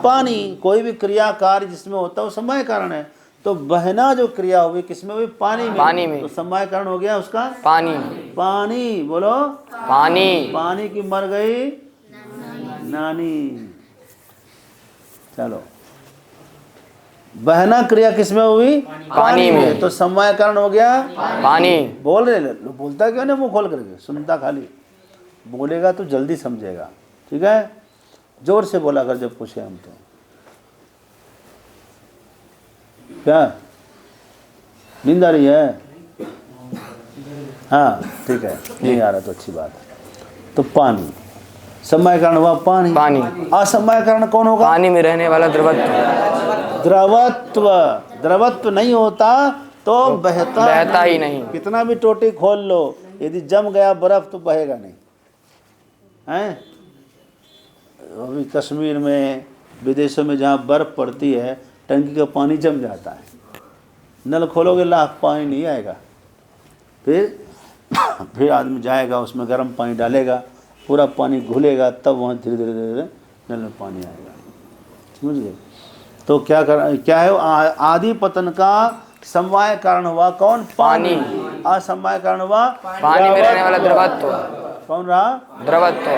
पानी। कोई भी क्रिया कार्य जिसमें होता है वो समय कारण है। तो बहना जो क्रिया हुई किसमें हुई? पानी में। तो समय कारण हो गया उसका पानी। बोलो पानी की मर गई नानी। चलो, बहना क्रिया किसमें हुई? पानी में। तो समय कारण हो गया पानी। बोल रहे, बोलता क्यों नहीं मुंह खोल करके? सुनता खाली, बोलेगा तो जल्दी समझेगा। ठीक है। जोर से बोला कर जब पूछे हम। तो क्या नींद आ रही है? हाँ ठीक है, नहीं आ रहा तो अच्छी बात है। तो पानी समय कारण हुआ पानी। पानी। असमय कारण कौन होगा? पानी में रहने वाला द्रवत्व। द्रवत्व। द्रवत्व नहीं होता तो बहता ही नहीं। कितना भी टोटी खोल लो, यदि जम गया बर्फ तो बहेगा नहीं हैं। अभी कश्मीर में, विदेशों में जहाँ बर्फ पड़ती है, टंकी का पानी जम जाता है, नल खोलोगे लाख पानी नहीं आएगा। फिर आदमी जाएगा, उसमें गर्म पानी डालेगा, पूरा पानी घुलेगा, तब वहाँ धीरे धीरे धीरे नल में पानी आएगा। समझ गए? तो क्या है? आदि पतन का समवाय कारण हुआ कौन? पानी। असमवाय कारण हुआ पानी में रहने वाला द्रवत्व। कौन रहा? द्रवत्व।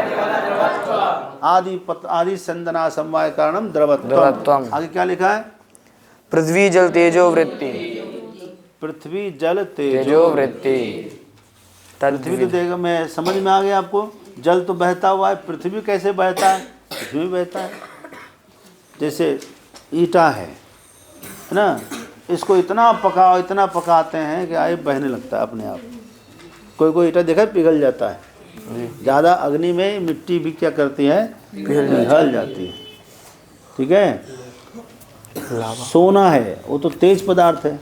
आदि संदना समवाय कारणम द्रवत्वम। द्रवत्वम। आगे क्या लिखा है? पृथ्वी जल तेजो वृत्ति। पृथ्वी जल तेजो वृत्ति। पृथ्वी तो देखो, मैं समझ में आ गया आपको। जल तो बहता हुआ है, पृथ्वी कैसे बहता है? पृथ्वी बहता है। जैसे ईटा है ना, इसको इतना पकाओ, इतना पकाते हैं कि आए बहने लगता है अपने आप। कोई ईटा देखा पिघल जाता है। ज़्यादा अग्नि में मिट्टी भी क्या करती है? पिघल जाती है। ठीक है। सोना है, वो तो तेज पदार्थ है,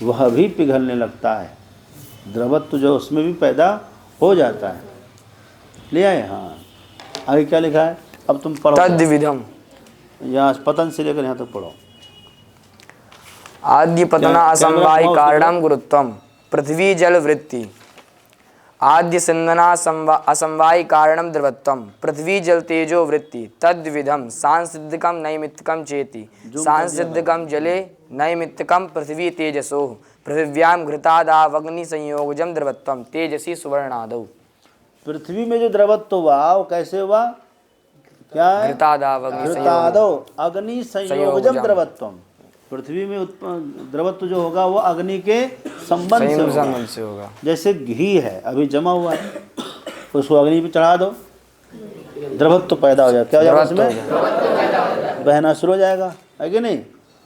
वह भी पिघलने लगता है। द्रवत्व जो उसमें भी पैदा हो जाता है। ले आए? हाँ। आगे क्या लिखा है? अब तुम पढ़ो। तद्विधम। यहाँ पतन से लेकर यहाँ तक पढ़ो। आद्य पतना असमवाय कारणम गुरुत्वम। पृथ्वी जल वृत्ति। आद्य संदना असमवाय कारणम द्रवत्वम। पृथ्वी जल तेजो वृत्ति। तद्विधम सांसिद्धिकम नैमित्तिकम चेति। सांसिद्धिकम जले नैमित्तिकम पृथ्वी तेजसो। पृथिव्याम घृतादावग्नि संयोगजम द्रवत्वम तेजसी सुवर्णादौ। पृथ्वी में जो द्रवत्व हुआ वो कैसे हुआ? क्या है? घृतादो अग्नि संयोगजम द्रवत्वम। पृथ्वी में द्रवत्व जो होगा वो अग्नि के संबंध से होगा। जैसे घी है, अभी जमा हुआ है, उसको अग्नि पे चढ़ा दो, द्रवत्व पैदा हो जाएगा। क्या हो जाएगा? उसमें बहना शुरू हो जाएगा, है कि नहीं?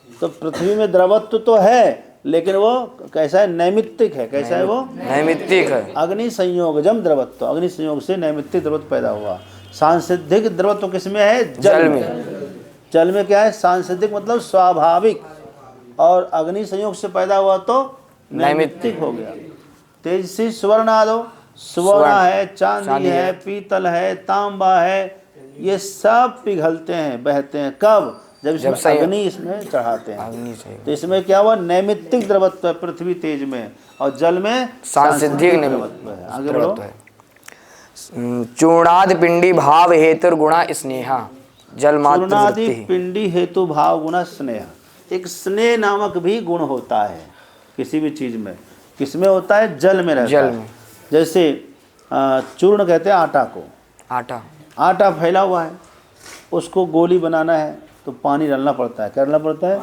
तो पृथ्वी में द्रवत्व तो है, लेकिन वो कैसा है? नैमित्तिक है। कैसा है वो? नैमित्तिक है। अग्नि संयोगजम द्रवत्व। अग्नि संयोग से नैमित्तिक द्रवत्व पैदा हुआ। सांसिद्धिक द्रवत्व किसमें है? जल में। जल में क्या है? सांसिद्धिक मतलब स्वाभाविक, और अग्नि संयोग से पैदा हुआ तो नैमित्तिक हो गया। तेजसी स्वर्ण आदो। स्वर्ण है, चांदी है, पीतल है, तांबा है, ये सब पिघलते हैं, बहते हैं। कब? जब इसमें अग्नि इसमें चढ़ाते हैं। तो इसमें क्या हुआ? नैमित्तिक द्रवत्व है पृथ्वी तेज में, और जल में सांसिद्धिक द्रवत्व है। आगे बढ़ो। चूर्णादि पिंडी भाव हेतु गुणा स्नेहा। जल चूर्णादि पिंडी हेतु भाव गुणा स्नेह। एक स्नेह नामक भी गुण होता है किसी भी चीज में। किसमें होता है? जल में रहता है। जैसे चूर्ण कहते हैं आटा को। आटा फैला हुआ है, उसको गोली बनाना है तो पानी डालना पड़ता है। क्या डालना पड़ता है?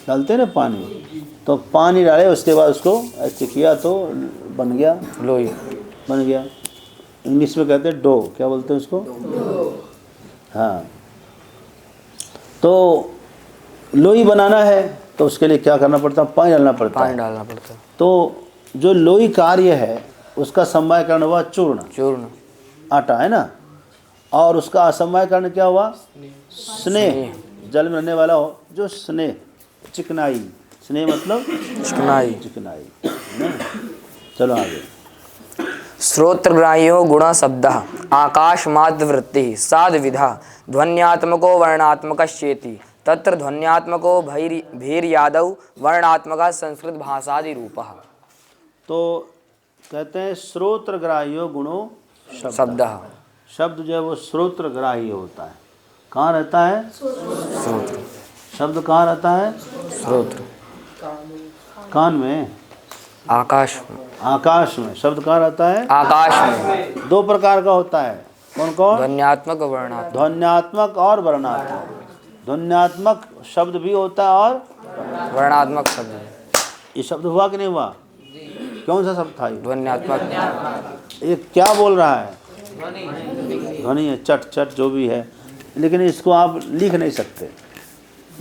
डालते हैं ना पानी। तो पानी डाले, उसके बाद उसको ऐसे किया तो बन गया लोई, बन गया। इंग्लिश में कहते हैं डो। क्या बोलते हैं उसको? हाँ। तो लोई बनाना है तो उसके लिए क्या करना पड़ता है? पानी डालना पड़ता है। तो जो लोई कार्य है उसका समवाय कारण हुआ चूर्ण, आटा है ना, और उसका असमवाय कारण क्या हुआ? स्नेह। जल में रहने वाला हो जो स्नेह, चिकनाई। स्नेह मतलब चिकनाई। चलो आगे। श्रोत्रग्राह्यो गुण शब्द आकाशमाद वृत्ति साध विधा ध्वन्यात्मको वर्णात्मकश्चेति तत्र ध्वन्यात्मको भैर्यादौ वर्णात्मका संस्कृत भाषादि रूपः। तो कहते हैं श्रोत्रग्राह्यो गुणो शब्द। शब्द जो है वो श्रोत्रग्राह्य होता है। कहाँ रहता है? श्रोत्र। शब्द कहाँ रहता है? श्रोत्र। कान में? आकाश। आकाश में। शब्द कहाँ रहता है? आकाश में। दो प्रकार का होता है। कौन कौन? ध्वन्यात्मक और वर्णात्मक। ध्वन्यात्मक और वर्णात्मक। ध्वन्यात्मक शब्द भी होता है और वर्णात्मक शब्द। ये शब्द हुआ कि नहीं हुआ? कौन सा शब्द था? ध्वन्यात्मक। ये क्या बोल रहा है? ध्वनि है, चट चट जो भी है, लेकिन इसको आप लिख नहीं सकते।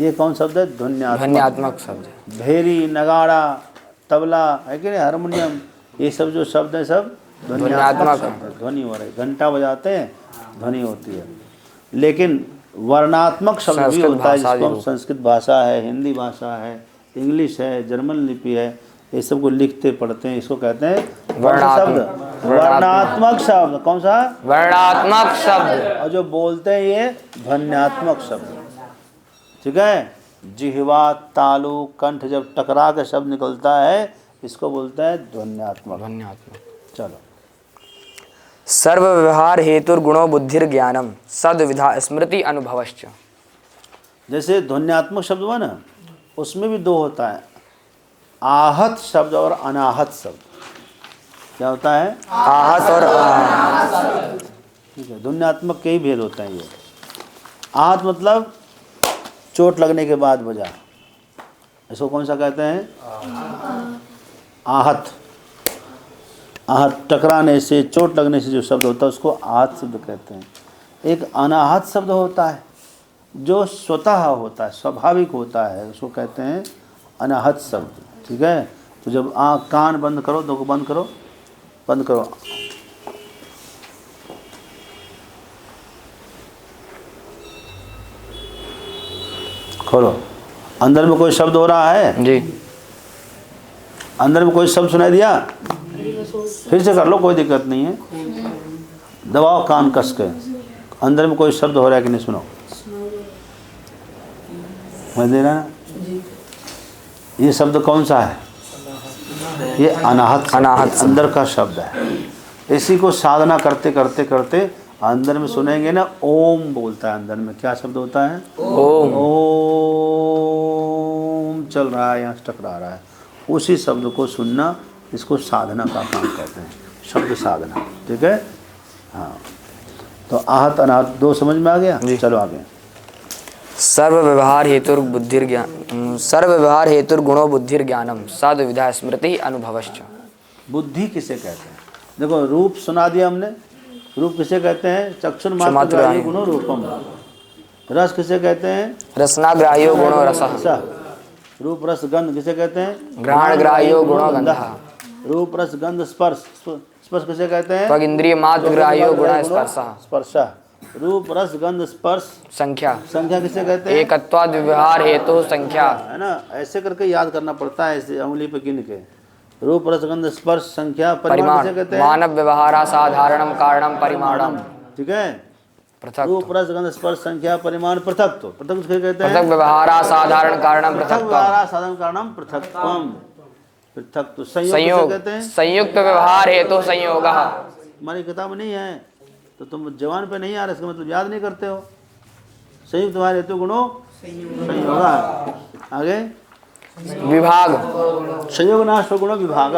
ये कौन शब्द है? ध्वन्यात्मक शब्द। भेरी, नगाड़ा, तबला है कि नहीं, हारमोनियम, ये सब जो शब्द हैं सब ध्वन्यात्मक शब्द हैं, ध्वनि हो रही। घंटा बजाते हैं ध्वनि होती है। लेकिन वर्णात्मक शब्द भी संस्कृत होता है, भाषा जिसको हम भी संस्कृत भाषा है, हिंदी भाषा है, इंग्लिश है, जर्मन लिपि है, ये सब को लिखते पढ़ते हैं, इसको कहते हैं कौन सा शब्द? वर्णात्मक शब्द। कौन सा? वर्णात्मक शब्द। और जो बोलते हैं ये ध्वन्यात्मक शब्द। ठीक है। जिह्वा, तालु, कंठ जब टकरा के शब्द निकलता है इसको बोलते हैं ध्वन्यात्मक। ध्वन्यात्मक। चलो। सर्व व्यवहार हेतुर गुणो बुद्धिर ज्ञानम सद विधा स्मृति अनुभवश्च। जैसे ध्वन्यात्मक शब्द हुआ ना, उसमें भी दो होता है, आहत शब्द और अनाहत शब्द। क्या होता है? आहत और अनाहत। ठीक है। ध्वन्यात्मक के ही भेद होते हैं ये। आहत मतलब चोट लगने के बाद बजा, इसको कौन सा कहते हैं? आहत। आहत टकराने से, चोट लगने से जो शब्द होता है उसको आहत शब्द कहते हैं। एक अनाहत शब्द होता है जो स्वतः होता है, स्वाभाविक होता है, उसको कहते हैं अनाहत शब्द। ठीक है। तो जब कान बंद करो, दो को बंद करो, बंद करो। खोलो। अंदर में कोई शब्द हो रहा है जी। अंदर में कोई शब्द सुनाई दिया? फिर से कर लो, कोई दिक्कत नहीं है। दबाओ कान कस के। अंदर में कोई शब्द हो रहा है कि नहीं? सुनो। मैं दे रहा ना, ये शब्द कौन सा है? ये अनाहत। अनाहत अंदर का शब्द है। इसी को साधना करते करते करते अंदर में सुनेंगे ना, ओम बोलता है अंदर में। क्या शब्द होता है? ओम। ओम चल रहा है, यहाँ से टकरा रहा है। उसी शब्द को सुनना, इसको साधना का काम कहते हैं, शब्द साधना। ठीक है। हाँ। तो आहत अनाहत दो समझ में आ गया? चलो आगे। सर्व व्यवहार हेतुर बुद्धिर ज्ञान सर्व व्यवहार हेतुर गुणो बुद्धिर ज्ञानम सद विधा स्मृति अनुभवश्च। बुद्धि किसे कहते हैं? देखो, रूप सुना दिया हमने। रूप किसे कहते हैं? चक्षुर्मात्रग्राह्यो गुणो रूपम। रस किसे कहते हैं? रसनाग्राह्यो गुणो रसः। रसः। रूप रस गंध किसे कहते हैं? ग्रहणग्राह्यो गुणो गंधः। रूप रस गंध स्पर्श, स्पर्श किसे कहते हैं? त्वग इंद्रिय मात्र ग्राह्यो गुणः स्पर्शः। स्पर्शः। रूप रस गंध स्पर्श संख्या। संख्या किसे कहते हैं? एकत्वाद व्यवहार हेतु संख्या। है ना, ऐसे करके याद करना पड़ता है, ऐसे उंगली पे गिन के। रूप रस गंध स्पर्श संख्या। परिमाण किसे कहते हैं? मानव व्यवहार साधारणम कारणम परिमाणम। ठीक है। पृथक। रूप रस गंध स्पर्श संख्या परिमाण पृथक। तो पृथक किसे कहते हैं? पृथक व्यवहार साधारण कारणम पृथक पृथक। व्यवहार साधारण कारणम पृथक्त्वम। पृथक। तो संयोग किसे कहते हैं? संयुक्त व्यवहार हेतु संयोगः। हमारी किताब नहीं है तो तुम जवान पे नहीं आ रहे, इसका मतलब याद नहीं करते हो। संयुक्त व्यवहार हेतु गुणों संयोग। आगे विभाग। संयोग नाश गुणों विभाग।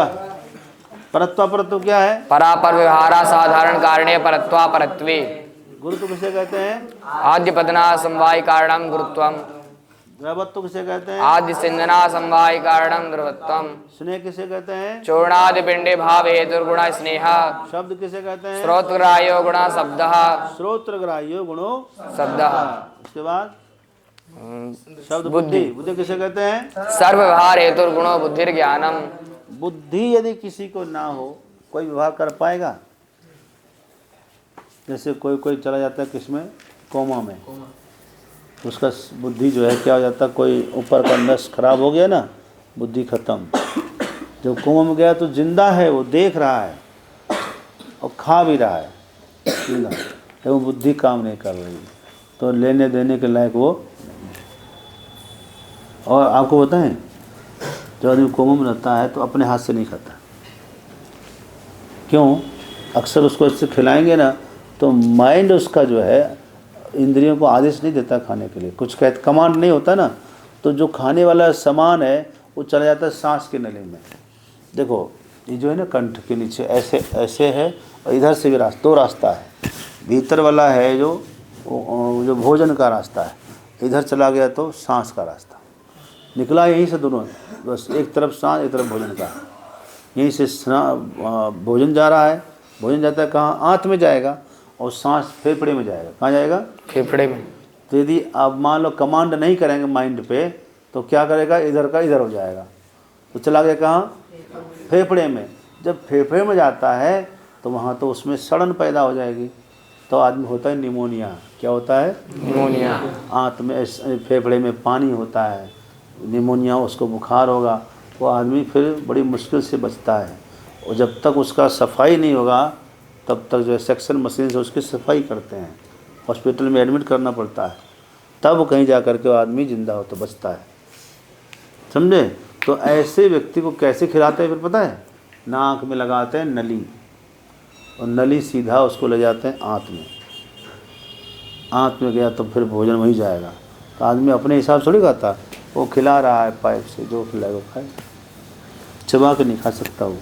परत्वा परत्व क्या है? परापर व्यवहार साधारण कारणे परत्वा परत्वे। गुरुत्व किसे कहते हैं? आद्य पदना समवाय कारणम गुरुत्वम। द्रवत्व किसे कहते हैं? आद्य सिंधना समवाय कारणम द्रवत्वम। स्नेह किसे कहते हैं? चूर्णादि पिंडे भाव हेतु गुण स्नेह। शब्द किसे कहते हैं? श्रोत्रग्राह्यो गुण शब्दः। श्रोत्रग्राह्यो गुणो शब्दः। उसके बाद शब्द बुद्धि। बुद्धि किसे कहते हैं? सर्व व्यवहार हेतु गुणो बुद्धिर ज्ञानम। बुद्धि यदि किसी को ना हो, कोई व्यवहार कर पाएगा? जैसे कोई कोई चला जाता है किसमें? कोमा में। उसका बुद्धि जो है क्या हो जाता है, कोई ऊपर का नस खराब हो गया ना, बुद्धि खत्म। जब कोमा में गया तो जिंदा है, वो देख रहा है और खा भी रहा है, तो वो बुद्धि काम नहीं कर रही, तो लेने देने के लायक वो। और आपको बताएं, जो आदमी कोमा में रहता है तो अपने हाथ से नहीं खाता। क्यों? अक्सर उसको इससे खिलाएंगे ना तो माइंड उसका जो है इंद्रियों को आदेश नहीं देता खाने के लिए, कुछ कमांड नहीं होता ना, तो जो खाने वाला सामान है वो चला जाता है सांस के नली में। देखो ये जो है ना कंठ के नीचे ऐसे ऐसे है, और इधर से भी दो रास्ता है। भीतर वाला है जो भोजन का रास्ता है, इधर चला गया तो सांस का रास्ता निकला, यहीं से दोनों, बस एक तरफ सांस एक तरफ भोजन का। यहीं से भोजन जा रहा है, भोजन जाता है कहाँ? आंत में जाएगा, और सांस फेफड़े में जाएगा। कहाँ जाएगा? फेफड़े में। तो यदि आप मान लो कमांड नहीं करेंगे माइंड पे, तो क्या करेगा? इधर का इधर हो जाएगा, तो चला गया कहाँ? फेफड़े में। जब फेफड़े में जाता है तो वहाँ तो उसमें सड़न पैदा हो जाएगी, तो आदमी होता है निमोनिया। क्या होता है? निमोनिया। आंत में फेफड़े में पानी होता है, निमोनिया, उसको बुखार होगा, वो आदमी फिर बड़ी मुश्किल से बचता है। और जब तक उसका सफाई नहीं होगा तब तक जो है सेक्शन मशीन से उसकी सफाई करते हैं, हॉस्पिटल में एडमिट करना पड़ता है, तब कहीं जा कर के वो आदमी ज़िंदा हो तो बचता है। समझे? तो ऐसे व्यक्ति को कैसे खिलाते हैं फिर पता है? नाक में लगाते हैं नली, और नली सीधा उसको ले जाते हैं आँत में। आँत में गया तो फिर भोजन वहीं जाएगा। तो आदमी अपने हिसाब से थोड़ी खाता, वो खिला रहा है पाइप से, जो खिलाए वो खाए, चबा के नहीं खा सकता वो,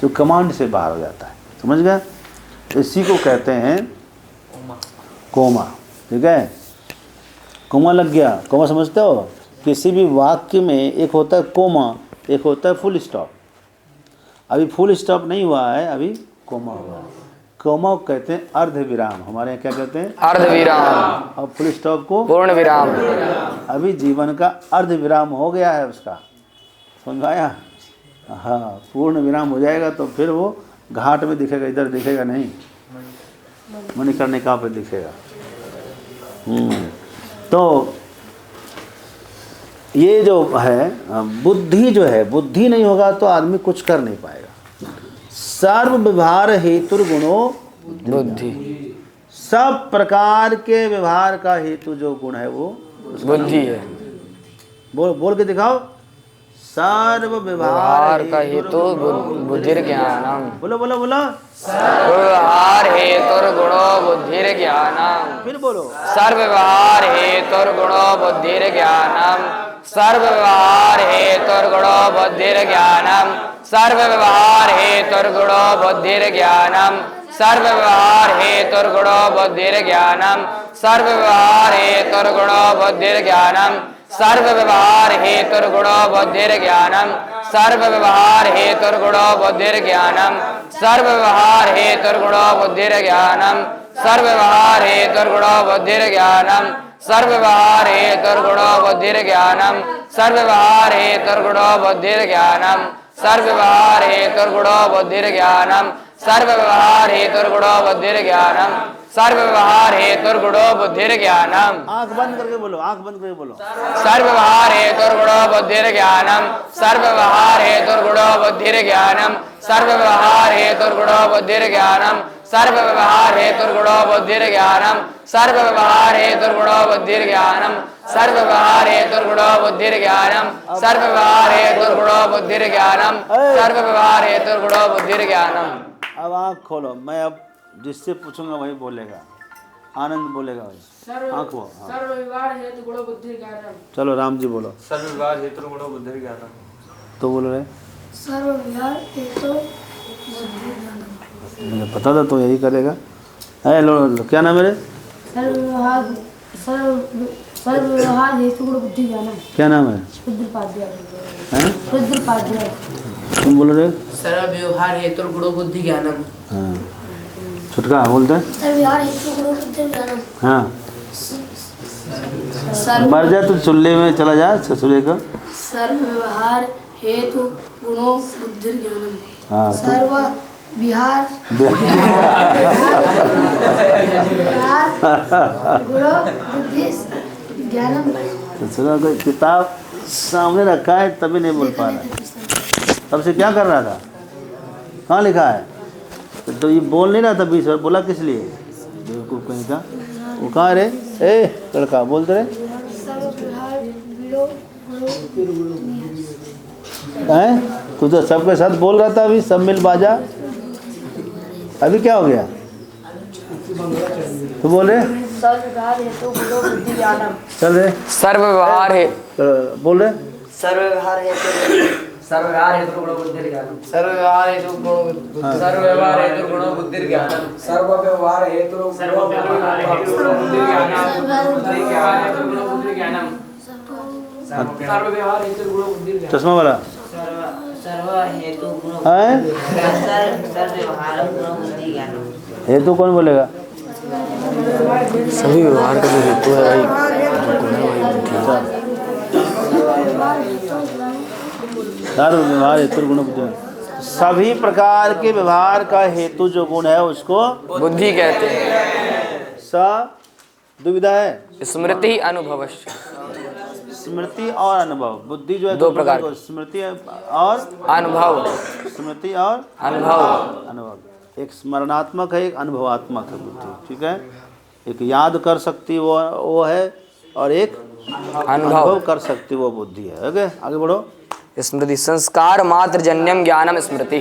तो कमांड से बाहर हो जाता है। समझ गए? इसी को कहते हैं कोमा। ठीक है? कोमा लग गया। कोमा समझते हो? किसी भी वाक्य में एक होता है कोमा, एक होता है फुल स्टॉप। अभी फुल स्टॉप नहीं हुआ है, अभी कोमा हुआ है। कोमा को कहते हैं अर्ध विराम, हमारे यहाँ क्या कहते हैं? अर्ध विराम। अब फुल स्टॉप को पूर्ण विराम। अभी जीवन का अर्ध विराम हो गया है उसका, समझ में आया? हाँ, पूर्ण विराम हो जाएगा तो फिर वो घाट में दिखेगा, इधर दिखेगा नहीं, मणिकर्णिका पे दिखेगा। तो ये जो है बुद्धि, जो है बुद्धि नहीं होगा तो आदमी कुछ कर नहीं पाएगा। सर्व व्यवहार हेतु गुणों बुद्धि। सब प्रकार के व्यवहार का हेतु जो गुण है वो बुद्धि है। बोल के दिखाओ। सर्व व्यवहार का हेतु बुद्धिर ज्ञानम। बोलो बोलो बोलो। व्यवहार हेतु गुणो बुद्धिर ज्ञानम। फिर बोलो। सर्व व्यवहार हेतु गुणो बुद्धिर ज्ञानम। सर्व व्यवहार हेतु गुणो बुद्धिर ज्ञानम। सर्व व्यवहार हेतु गुणो बुद्धिर ज्ञानम। सर्व व्यवहार हेतु गुणो बुद्धिर ज्ञानम। सर्व व्यवहार हेतु गुणो बुद्धिर ज्ञानम। सर्व व्यवहार हेतु गुणो बुद्धिर ज्ञानम। सर्व व्यवहार हेतु गुणो बुद्धिर ज्ञानम। सर्व व्यवहार हेतु गुणो बुद्धिर ज्ञानम। सर्व व्यवहार हेतु गुणो बुद्धिर ज्ञानम। सर्व व्यवहार हेतु गुणो बुद्धिर ज्ञानम। सर्व व्यवहार हेतु गुणो बुद्धिर ज्ञानम। सर्व व्यवहार हेतु गुणो बुद्धिर ज्ञानम। सर्व व्यवहार हेतु गुणो बुद्धिर ज्ञानम। सर्व व्यवहार हेतु गुणो बुद्धिर ज्ञानम। आंख बंद करके बोलो, आंख बंद करके बोलो। सर्व व्यवहार हेतु गुणो बुद्धिर ज्ञानम। सर्व व्यवहार हेतु गुणो बुद्धिर ज्ञानम। सर्व व्यवहार हेतु गुणो बुद्धिर ज्ञानम। सर्व व्यवहार हेतु गुणो बुद्धिर ज्ञानम। सर्व व्यवहार हेतु गुणो बुद्धिर ज्ञानम। सर्व व्यवहार हेतु गुणो बुद्धिर ज्ञानम। सर्व व्यवहार हेतु गुणो बुद्धिर ज्ञानम। सर्व व्यवहार हेतु गुणो बुद्धिर ज्ञानम। अब आंख खोलो, मैं अब जिससे पूछूंगा वही बोलेगा, आनंद बोलेगा वही। आंख वो। सर्व व्यवहार हेतु गुणो बुद्धि ज्ञानम। चलो राम जी बोलो। सर्व व्यवहार हेतु गुणो बुद्धिर ज्ञानम। तो बोल रहे सर्व व्यवहार हेतु बुद्धि ज्ञानम। मुझे पता था तो यही करेगा। हेलो, क्या नाम है रे? सर्व व्यवहार हेतु गुणो बुद्धि ज्ञानम। क्या नाम है? रुद्रपाद्याय। हैं? रुद्रपाद्याय। तुम बोल रहे? सर्व व्यवहार हेतु गुणो बुद्धि ज्ञानम। हाँ, छुटका बोलते हैं। सर्व व्यवहार हेतु गुणो बुद्धि ज्ञानम। हाँ, मर जा तो चुल्ले में चला जा ससुरे का। सर्व व्यवहार हेतु गुणो बुद्धि ज्ञानम। हाँ, सर्व विहार गुणो बुद्धि ज्ञानम। ससुरा कोई किताब सामने रखा है तभी नहीं बोल पा रहा। तब से क्या कर रहा था? कहाँ लिखा है? तो ये बोल नहीं रहा था, 20 बार बोला किस लिए? बेवकूफ़ कहीं का। वो कहाँ रे? ए लड़का बोलते रहे हैं। तू तो सबके साथ बोल रहा था, अभी सब मिल बाजा। अभी क्या हो गया? तू बोल रहे? सर्व व्यवहार हेतु गुणो बुद्धि ज्ञानम। चल रहे सर्व व्यवहार है। बोल रहे? सर्व व्यवहार हेतु सर्व व्यवहार हेतु गुणो बुद्धिर ज्ञानम। सर्व व्यवहार हेतु गुणो सर्व व्यवहार हेतु गुणो बुद्धिर ज्ञानम। सर्व व्यवहार हेतु गुणो बुद्धिर ज्ञानम। सर्व व्यवहार हेतु गुणो बुद्धिर ज्ञानम। चश्मा वाला सर्व हेतु गुणो है? सर्व व्यवहार गुणो बुद्धि ज्ञानम। हेतु कौन बोलेगा? सभी व्यवहार का जो हेतु है वही सर्व व्यवहार हेतु गुण बुद्धि। सभी प्रकार के व्यवहार का हेतु जो गुण है उसको बुद्धि कहते हैं। स दुविधा है। स्मृति अनुभवश्य। स्मृति और अनुभव, बुद्धि जो है दो प्रकार की, स्मृति और अनुभव। स्मृति और अनुभव। अनुभव। एक स्मरणात्मक है, एक अनुभवात्मक है बुद्धि, ठीक है। एक याद कर सकती वो है, और एक अनुभव कर सकती वो बुद्धि है। ओके, आगे बढ़ो। स्मृति संस्कार मात्र जन्यम ज्ञानम स्मृति।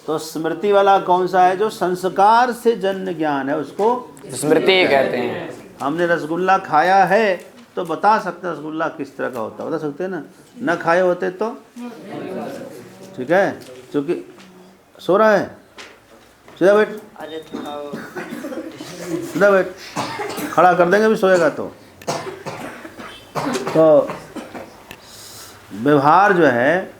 तो स्मृति वाला कौन सा है? जो संस्कार से जन्य ज्ञान है उसको स्मृति कहते हैं। हमने रसगुल्ला खाया है तो बता सकते हैं रसगुल्ला किस तरह का होता है, बता सकते हैं ना। न खाए होते तो ठीक है, क्योंकि सो रहा है, सीधा बैठ, सीधा बैठ, खड़ा कर देंगे भी सोएगा तो व्यवहार जो है,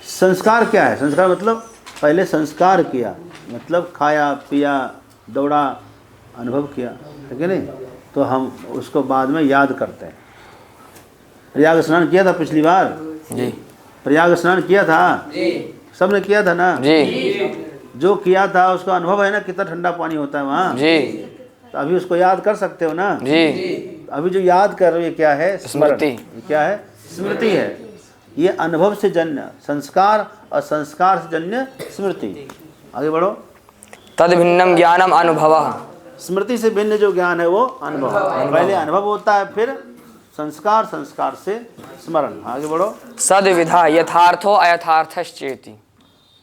संस्कार क्या है? संस्कार मतलब पहले संस्कार किया, मतलब खाया पिया, दौड़ा, अनुभव किया, है कि नहीं? तो हम उसको बाद में याद करते हैं। प्रयाग स्नान किया था पिछली बार जी। प्रयाग स्नान किया था जी, सबने किया था ना जी। जो किया था उसका अनुभव है ना, कितना ठंडा पानी होता है वहाँ जी। तो अभी उसको याद कर सकते हो ना जी। अभी जो याद कर रहे हो ये क्या है? स्मृति। ये क्या है? स्मृति है। ये अनुभव से जन्य संस्कार और संस्कार से जन्य स्मृति। आगे बढ़ो। तद भिन्नम ज्ञानम अनुभवः। स्मृति से भिन्न जो ज्ञान है वो अनुभव। पहले अनुभव होता है, फिर संस्कार, संस्कार से स्मरण। आगे बढ़ो। सद्विधा यथार्थो अयथार्थश्चेति।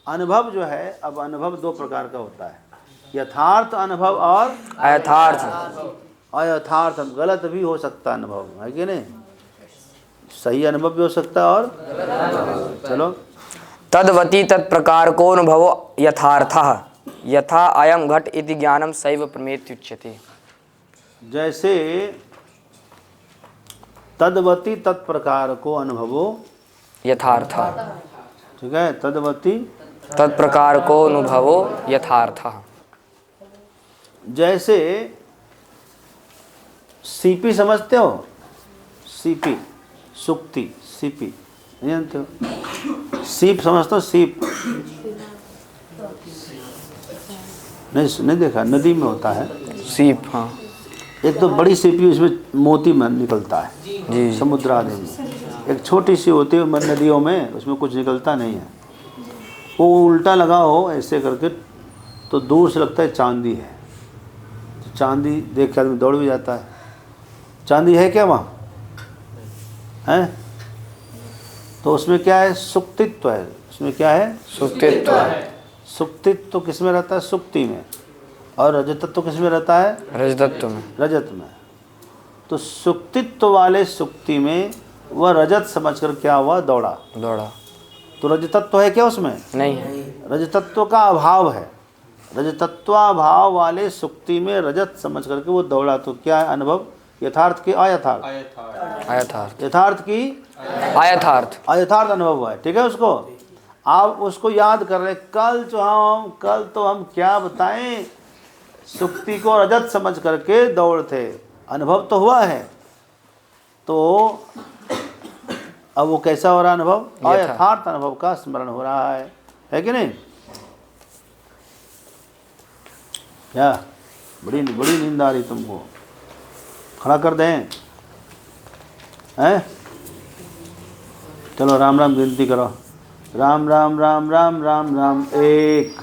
अनुभव जो है, अब अनुभव दो प्रकार का होता है, यथार्थ अनुभव और अयथार्थ। अयथार्थ। गलत भी हो सकता है अनुभव, है कि नहीं? सही अनुभव भी हो सकता है और चलो। तद्वती तत्प्रकार को अनुभवो यथार्थः यथा अयम घट इति ज्ञानम सैव प्रमेत्युच्यते। जैसे तद्वती तत्प्रकार को अनुभवो यथार्थ। ठीक है, तद्वती तत्प्रकार को अनुभवो यथार्थः। जैसे सीपी समझते हो? सीपी, सुक्ति, सीपी नहीं जानते हो? सीप समझते हो? सीप नहीं देखा? नदी में होता है सीप। हाँ एक तो बड़ी सीपी, उसमें मोती मन निकलता है जी। समुद्र आदि में। एक छोटी सी होती है नदियों में, उसमें कुछ निकलता नहीं है। वो उल्टा लगा हो ऐसे करके तो दूर से लगता है चांदी है। तो चांदी देख के आदमी दौड़ भी जाता है। चांदी है क्या वहाँ? है? तो उसमें क्या है? सुक्तित्व है। उसमें क्या है? सुक्तित्व। सुक्तित्व किस में रहता है? सुक्ति में। और रजतत्व किस में रहता है? रजतत्व में। रजत में। तो सुक्तित्व वाले सुक्ति में वह रजत समझकर क्या हुआ? दौड़ा। दौड़ा। तो रजतत्व है क्या उसमें? नहीं है। रजतत्व का अभाव है। रजतत्वाभाव वाले सुक्ति में रजत समझ करके वो दौड़ा। तो क्या है अनुभव? यथार्थ की अयथार्थ? अयथार्थ। यथार्थ की अयथार्थ। अयथार्थ अनुभव हुआ है, ठीक है। उसको आप उसको याद कर रहे, कल तो हम क्या बताएं, सुक्ति को रजत समझ करके दौड़ थे, अनुभव तो हुआ है। तो अब वो कैसा हो रहा है अनुभव? अयथार्थ अनुभव का स्मरण हो रहा है कि नहीं? क्या बड़ी नींद आ रही तुमको? खड़ा कर दें हैं? चलो राम राम गिनती करो। राम राम राम राम राम राम एक।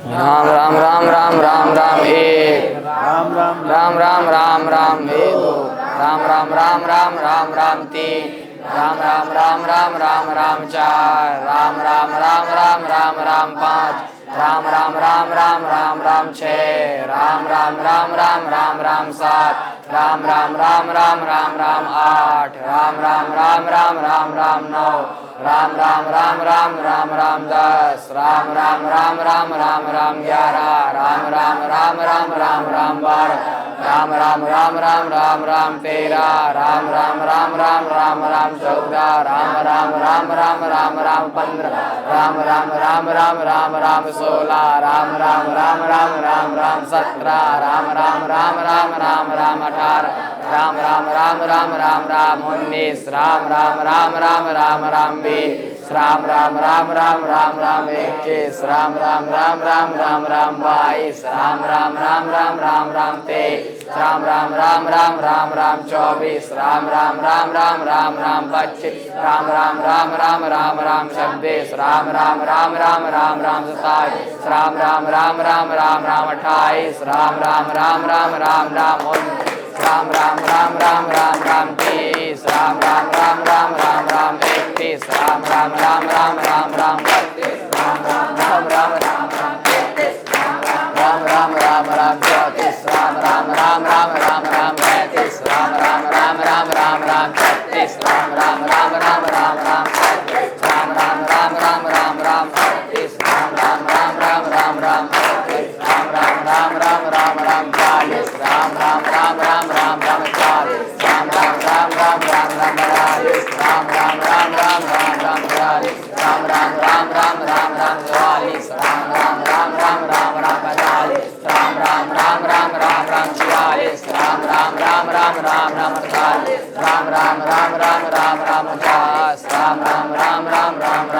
राम राम राम राम राम राम एक। राम राम राम राम राम राम दो। राम राम राम राम राम राम तीन। राम राम राम राम राम राम चार। राम राम राम राम राम राम पाँच। राम राम राम राम राम राम छः। राम राम राम राम राम राम सात। राम राम राम राम राम राम आठ। राम राम राम राम राम राम नौ। राम राम राम राम राम राम 10। राम राम राम राम राम राम 11। राम राम राम राम राम राम 12। राम राम राम राम राम राम 13। राम राम राम राम राम राम 14। राम राम राम राम राम राम 15। राम राम राम राम राम राम 16। राम राम राम राम राम राम 17। राम राम राम राम राम राम 18। राम राम राम राम राम राम 19। राम राम राम राम राम राम 20। राम राम राम राम राम राम 21 राम राम राम राम राम राम 22 राम राम राम राम राम राम 23 राम राम राम राम राम राम 24 राम राम राम राम राम राम 25 राम राम राम राम राम राम 26 राम राम राम राम राम राम 27 राम राम राम राम राम राम 28 राम राम राम राम राम राम 29 राम राम राम राम राम राम 30 राम राम राम राम राम राम 31 राम राम राम राम राम राम 32 राम राम राम राम राम राम 33 राम राम राम राम 34 राम राम राम राम राम राम 35 राम राम राम राम राम राम 36 राम राम राम राम राम राम 37 राम राम राम राम राम राम 38 राम राम राम राम राम राम 39 राम राम राम राम राम राम 40 राम राम राम राम राम राम 40 राम राम राम राम राम राम 42 राम राम राम राम राम राम 43 राम राम राम राम राम राम 44 राम राम राम राम राम राम 45 राम राम राम राम राम राम 46 राम राम राम राम राम राम 48 राम राम राम राम राम राम 50 राम राम राम राम राम